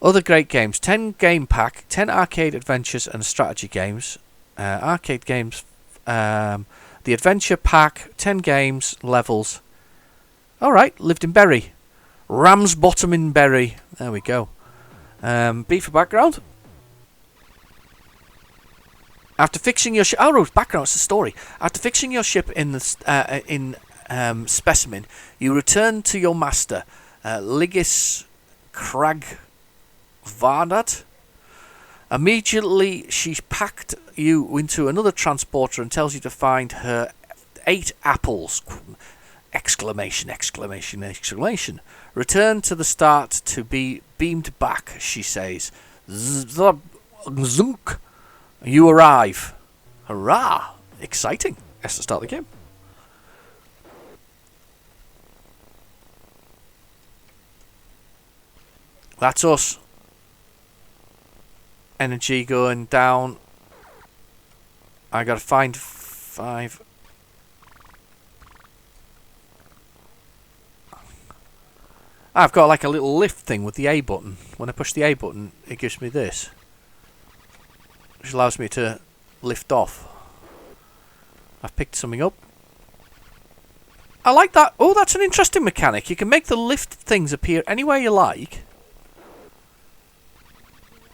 Other great games: 10 game pack, 10 arcade adventures and strategy games. Arcade games, the adventure pack, 10 games, levels. Alright, lived in Bury. Ramsbottom in Bury. There we go. B for background. After fixing your ship... Oh, background, it's the story. After fixing your ship in the Specimen, you return to your master, Ligis Cragvarnat. Immediately, she packed you into another transporter and tells you to find her 8 apples! Exclamation, exclamation, exclamation. Return to the start to be beamed back, she says. Zunk. You arrive. Hurrah! Exciting. Let's start the game. That's us. Energy going down. I gotta find 5. I've got like a little lift thing with the A button. When I push the A button, it gives me this, which allows me to lift off. I've picked something up. I like that. Oh, that's an interesting mechanic. You can make the lift things appear anywhere you like.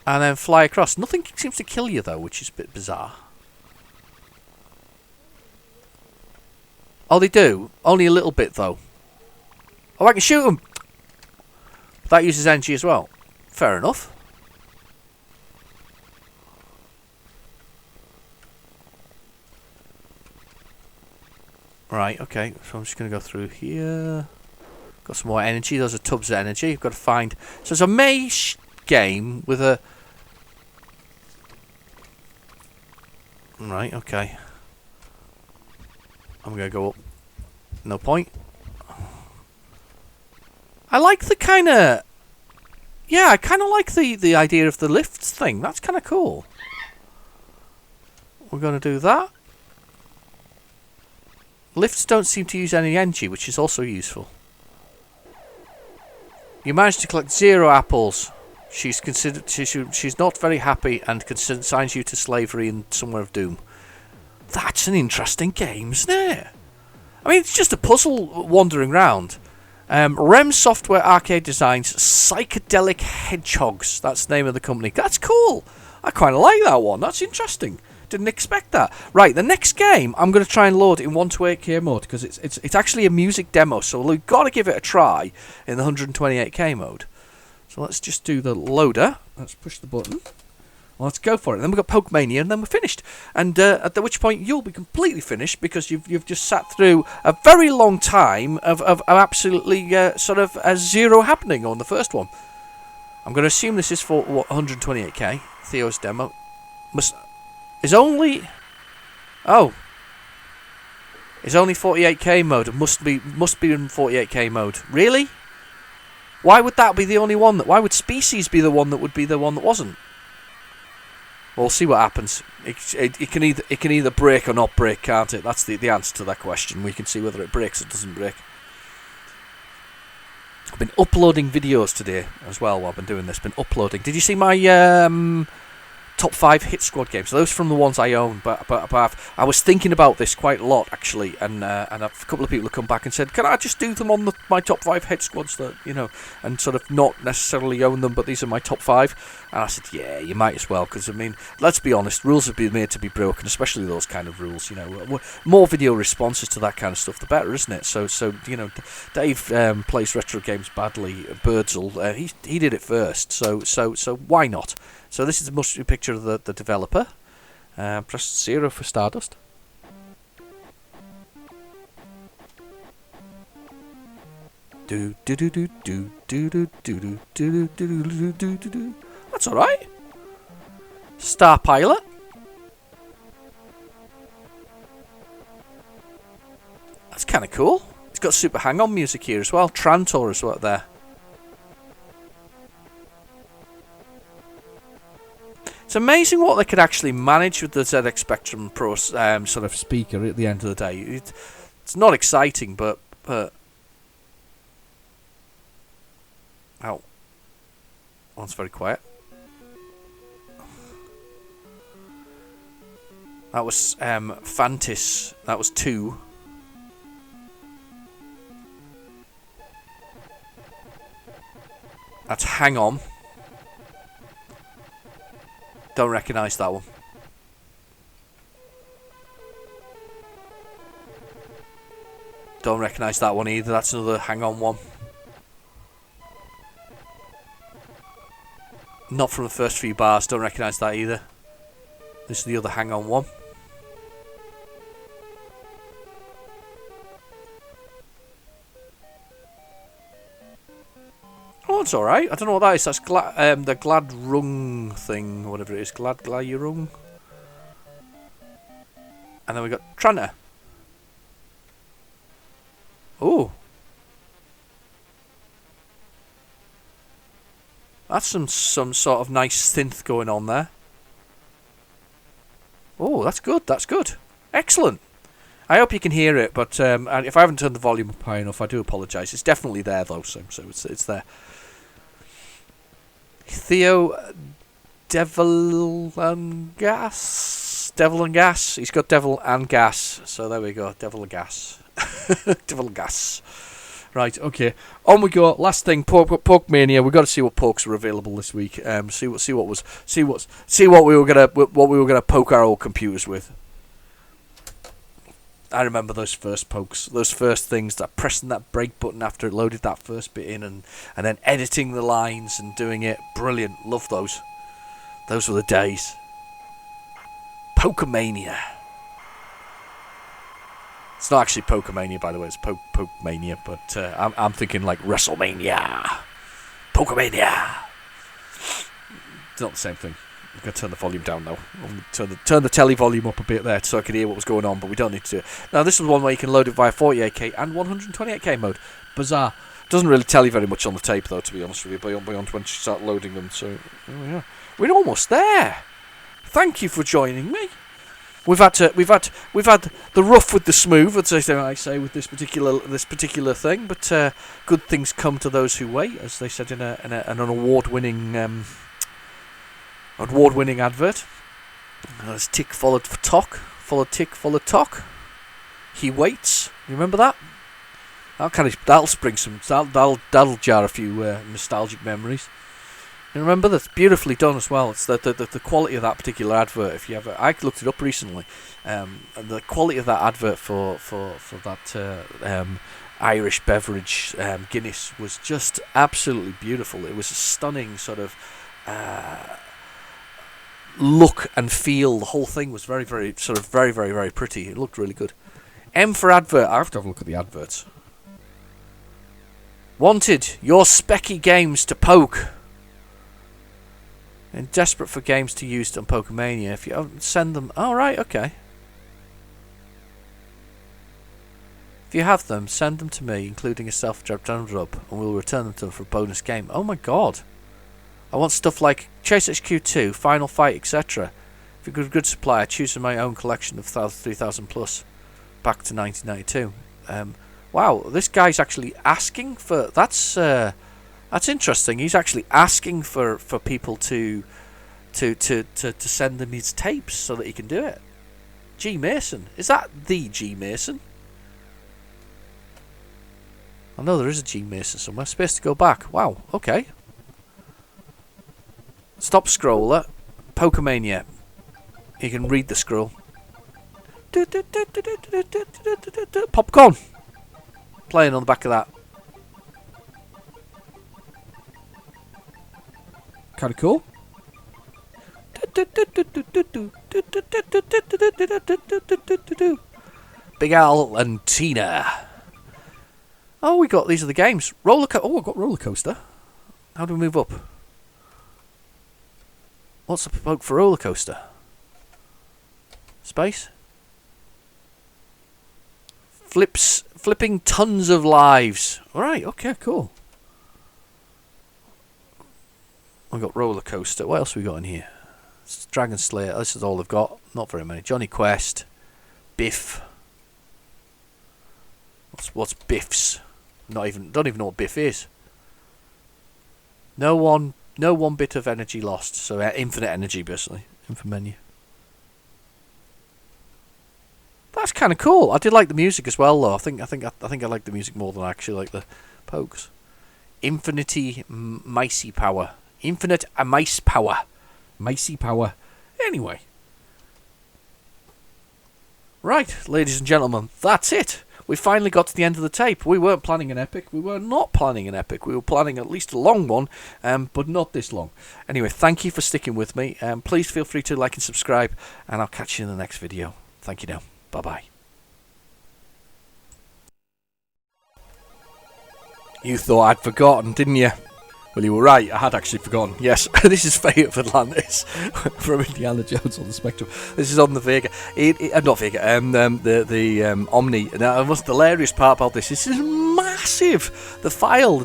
And then fly across. Nothing seems to kill you, though, which is a bit bizarre. Oh, they do. Only a little bit, though. Oh, I can shoot them. That uses energy as well. Fair enough. Right, okay. So I'm just going to go through here. Got some more energy. Those are tubs of energy. You've got to find... So it's a maze game with a... Right, okay. I'm going to go up. No point. I like the kind of... Yeah, I kind of like the idea of the lifts thing. That's kind of cool. We're going to do that. Lifts don't seem to use any energy, which is also useful. You managed to collect 0 apples. She's considered. She's not very happy and consigns you to slavery in Somewhere of Doom. That's an interesting game, isn't it? I mean, it's just a puzzle wandering round. REM Software Arcade Designs Psychedelic Hedgehogs. That's the name of the company. That's cool. I kind of like that one. That's interesting. Didn't expect that. Right, the next game I'm going to try and load in 128K mode because it's actually a music demo, so we've got to give it a try in the 128K mode. So let's just do the loader. Let's push the button. Well, let's go for it. Then we've got Pokemania, and then we're finished. And at which point you'll be completely finished because you've just sat through a very long time of absolutely sort of zero happening on the first one. I'm going to assume this is for 128K. Theo's demo is only... Oh. It's only 48K mode. It must be in 48K mode. Really? Why would that be the only one why would Species be the one that would be the one that wasn't? We'll see what happens. It can either break or not break, can't it? That's the answer to that question. We can see whether it breaks or doesn't break. I've been uploading videos today as well while I've been doing this. Been uploading. Did you see my top 5 hit squad games? So those from the ones I own, but I was thinking about this quite a lot actually, and a couple of people have come back and said, can I just do them on my top 5 hit squads that, you know, and sort of not necessarily own them, but these are my top 5. And I said, yeah, you might as well, because I mean, let's be honest, rules have been made to be broken, especially those kind of rules. You know, more video responses to that kind of stuff, the better, isn't it? So you know, Dave plays Retrogames badly. Birdsall, he did it first, so why not? So this is a must-see picture of the developer. Press 0 for Stardust. That's all right. Star Pilot. That's kind of cool. It's got super hang-on music here as well. Trantor as well there. It's amazing what they could actually manage with the ZX Spectrum Pro sort of speaker at the end of the day. It's not exciting, but ow. One's very quiet. That was Fantis. That was 2. That's Hang On. Don't recognise that one. Don't recognise that one either. That's another Hang On one. Not from the first few bars. Don't recognise that either. This is the other Hang On one. Oh, it's alright. I don't know what that is. That's the Glad Rung thing, whatever it is. Gladurung. And then we got Tranter. Oh. That's some sort of nice synth going on there. Oh, that's good. That's good. Excellent. I hope you can hear it, but if I haven't turned the volume up high enough, I do apologise. It's definitely there though, so it's there. Theo Devalangas. Devil and Gas. He's got Devil and Gas. So there we go. Devil and Gas. Devil and Gas. Right, okay. On we go. Last thing, Poke Mania. We've got to see what pokes are available this week. See what we were gonna poke our old computers with. I remember those first pokes, those first things, that pressing that brake button after it loaded that first bit in, and then editing the lines and doing it. Brilliant. Love those. Those were the days. Pokemania. It's not actually Pokemania, by the way. It's Pokemania, but I'm thinking like WrestleMania. Pokemania. It's not the same thing. I'm going to turn the volume down now. Turn the telly volume up a bit there so I can hear what was going on, but we don't need to do it. Now, this is one where you can load it via 48K and 128K mode. Bizarre. Doesn't really tell you very much on the tape, though, to be honest with you, beyond when you start loading them. So, yeah. We're almost there. Thank you for joining me. We've had the rough with the smooth, as I say, with this particular thing. But good things come to those who wait, as they said in an award-winning advert. There's tick followed talk, followed tick followed talk. He waits. You remember that? That'll spring some. That'll jar a few nostalgic memories. You remember, that's beautifully done as well. It's the quality of that particular advert. If you ever, I looked it up recently, and the quality of that advert for that Irish beverage Guinness was just absolutely beautiful. It was a stunning sort of look and feel. The whole thing was very, very pretty. It looked really good. M for advert. I have to have a look at the adverts. Wanted your specky games to poke. And desperate for games to use on Pokemania. If you send them... Oh, right, okay. If you have them, send them to me, including a self-drop download, and we'll return them to them for a bonus game. Oh my god. I want stuff like Chase HQ2, Final Fight, etc. If you're a good supplier, choose from my own collection of 3,000 plus, back to 1992. Wow, this guy's actually asking for... That's interesting. He's actually asking for people to send him his tapes so that he can do it. G Mason. Is that the G Mason? I know there is a G Mason somewhere. Space to go back. Wow, okay. Stop scroller. Pokemania. You can read the scroll. Popcorn. Playing on the back of that. Kind of cool. Big Al and Tina. Oh, we got, these are the games. I've got Roller Coaster. How do we move up? What's the poke for Roller Coaster? Space? Flipping tons of lives. Alright, okay, cool. We've got Roller Coaster. What else have we got in here? It's Dragon Slayer. This is all I've got. Not very many. Johnny Quest. Biff. What's Biff's? Don't even know what Biff is. No one bit of energy lost. So infinite energy, basically. Info menu. That's kind of cool. I did like the music as well, though. I think I like the music more than I actually like the pokes. Infinity Micey Power. Infinite mice power. Micey power. Anyway. Right, ladies and gentlemen, that's it. We finally got to the end of the tape. We weren't planning an epic. We were not planning an epic. We were planning at least a long one, but not this long. Anyway, thank you for sticking with me. Please feel free to like and subscribe, and I'll catch you in the next video. Thank you now. Bye-bye. You thought I'd forgotten, didn't you? Well, you were right. I had actually forgotten. Yes, this is Fate of Atlantis from Indiana Jones on the Spectrum. This is on the Vega. Not Vega. The Omni. Now, the hilarious part about this is massive. The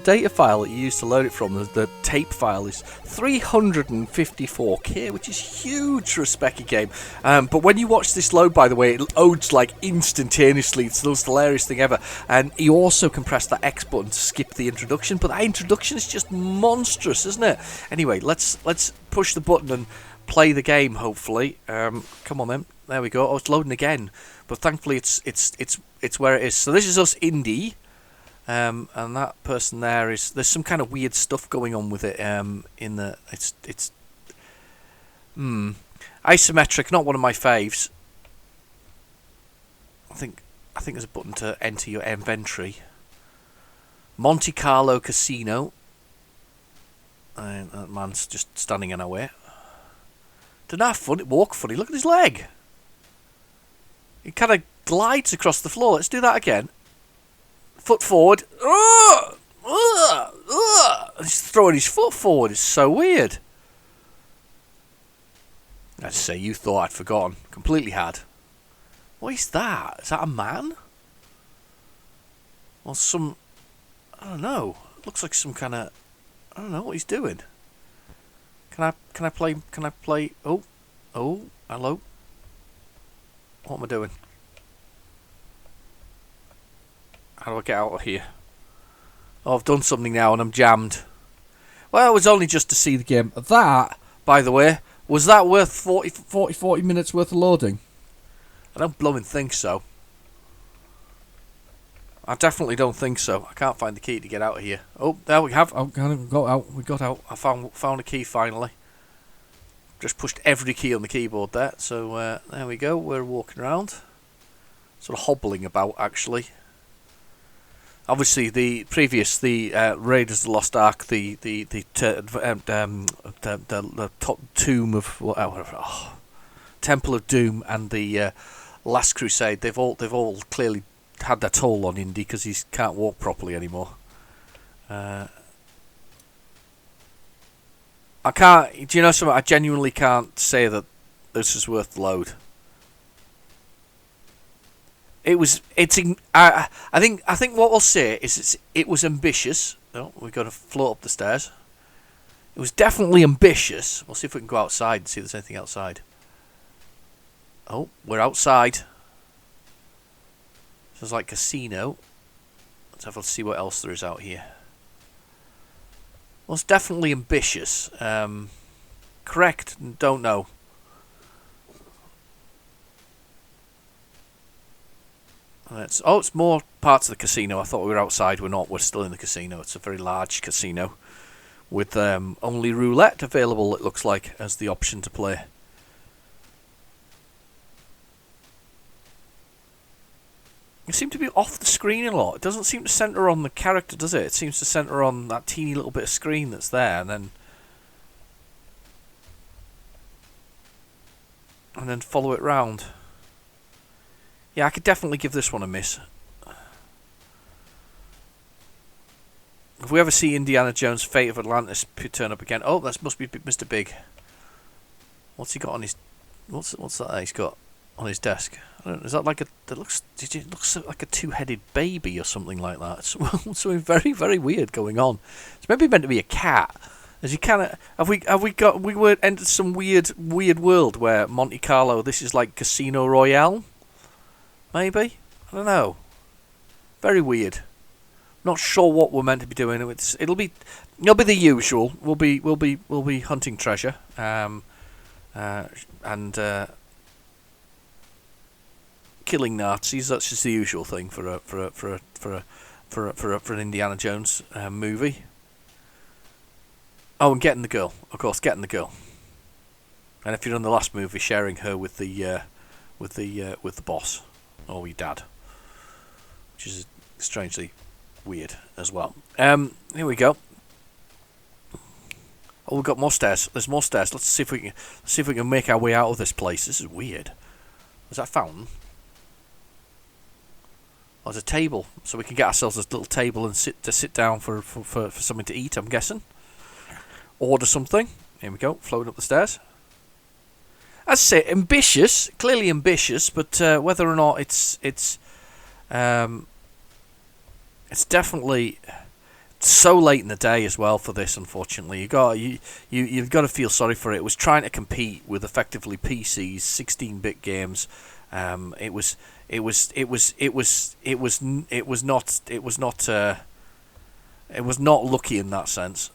data file that you use to load it from, the tape file, is 354K, which is huge for a specky game. But when you watch this load, by the way, it loads like instantaneously. It's the most hilarious thing ever. And you also compress that X button to skip the introduction, but that introduction is just monstrous, isn't it? Anyway, let's push the button and play the game, hopefully. Come on then. there we go. Oh, it's loading again, but thankfully it's where it is. So this is us indie, and that person there is. There's some kind of weird stuff going on with it. In the it's isometric, not one of my faves. I think there's a button to enter your inventory. Monte Carlo Casino. And that man's just standing in our way. Don't know, funny, walk funny. Look at his leg. He kind of glides across the floor. Let's do that again. Foot forward. He's throwing his foot forward. It's so weird. I'd say you thought I'd forgotten. Completely had. What is that? Is that a man? Or some... I don't know. It looks like some kind of... I don't know what he's doing. Can I play? Oh, hello. What am I doing? How do I get out of here? Oh, I've done something now and I'm jammed. Well, it was only just to see the game. That, by the way, was that worth 40 minutes worth of loading? I don't blooming think so. I definitely don't think so. I can't find the key to get out of here. Oh, there we have. Oh, got out. We got out. I found a key finally. Just pushed every key on the keyboard there. So there we go. We're walking around, sort of hobbling about actually. Obviously, the Raiders of the Lost Ark, the top tomb of Temple of Doom, and the Last Crusade. They've all clearly had their toll on Indy because he can't walk properly anymore. I can't. Do you know something? I genuinely can't say that this is worth the load. I think what I'll say is it was ambitious. Oh, we've got to float up the stairs. It was definitely ambitious. We'll see if we can go outside and see if there's anything outside. Oh, we're outside. So it's like casino. Let's have a see what else there is out here. Well, it's definitely ambitious. Correct? Don't know. It's more parts of the casino. I thought we were outside. We're not. We're still in the casino. It's a very large casino with only roulette available, it looks like, as the option to play. It seems to be off the screen a lot. It doesn't seem to centre on the character, does it? It seems to centre on that teeny little bit of screen that's there, and then follow it round. Yeah, I could definitely give this one a miss. If we ever see Indiana Jones' Fate of Atlantis turn up again, oh, that must be Mr. Big. What's he got on his? What's that he's got on his desk? I don't know, is that like it looks like a two-headed baby or something like that. It's something very, very weird going on. It's maybe meant to be a cat. As you kind of we were entered some weird world where Monte Carlo. This is like Casino Royale. Maybe, I don't know. Very weird. Not sure what we're meant to be doing. It'll be the usual. We'll be hunting treasure. And killing Nazis. That's just the usual thing for an Indiana Jones movie. Oh, and getting the girl, of course, getting the girl. And if you're in the last movie, sharing her with the boss or your dad, which is strangely weird as well. Here we go. Oh, we've got more stairs. There's more stairs. Let's see if we can make our way out of this place. This is weird. Is that a fountain? Oh, there's a table, so we can get ourselves a little table and sit down for something to eat. I'm guessing. Order something. Here we go. Floating up the stairs. As I say, ambitious. Clearly ambitious, but whether or not it's definitely so late in the day as well for this. Unfortunately, you've got to feel sorry for it. It was trying to compete with effectively PC's 16-bit games. It was not lucky in that sense.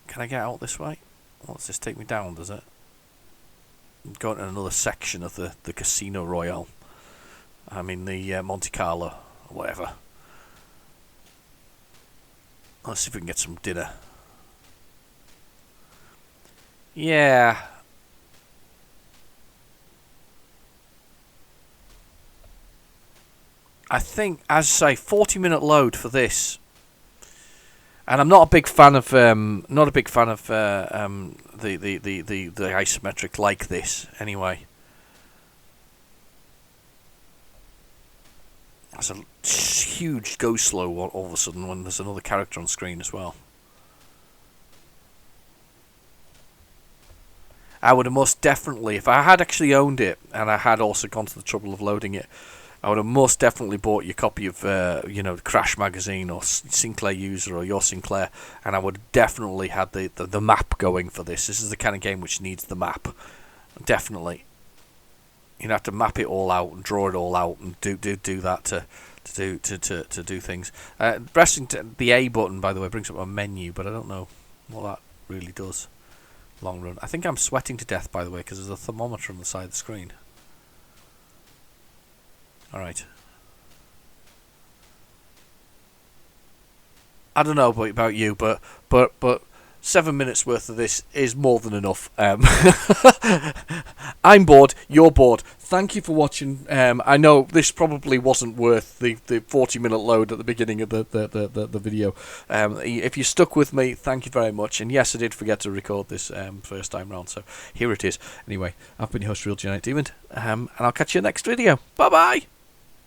Can I get out this way? What's this take me down? Does it? Going to another section of the Casino Royale. I mean the Monte Carlo or whatever. Let's see if we can get some dinner. Yeah. I think, as I say, 40-minute load for this. And I'm not a big fan of the isometric like this. Anyway, there's a huge go slow all of a sudden when there's another character on screen as well. I would have most definitely, if I had actually owned it and I had also gone to the trouble of loading it, I would have most definitely bought your copy of, Crash Magazine or Sinclair User or Your Sinclair, and I would have definitely had the map going for this. This is the kind of game which needs the map. Definitely. You'd have to map it all out and draw it all out and do that to do things. Pressing the A button, by the way, brings up a menu, but I don't know what that really does. Long run. I think I'm sweating to death, by the way, because there's a thermometer on the side of the screen. Alright. I don't know about you, but 7 minutes worth of this is more than enough. I'm bored, you're bored. Thank you for watching. I know this probably wasn't worth the 40-minute load at the beginning of the video. If you stuck with me, thank you very much. And yes, I did forget to record this first time round, so here it is. Anyway, I've been your host, Real Genetic Demon, and I'll catch you next video. Bye-bye!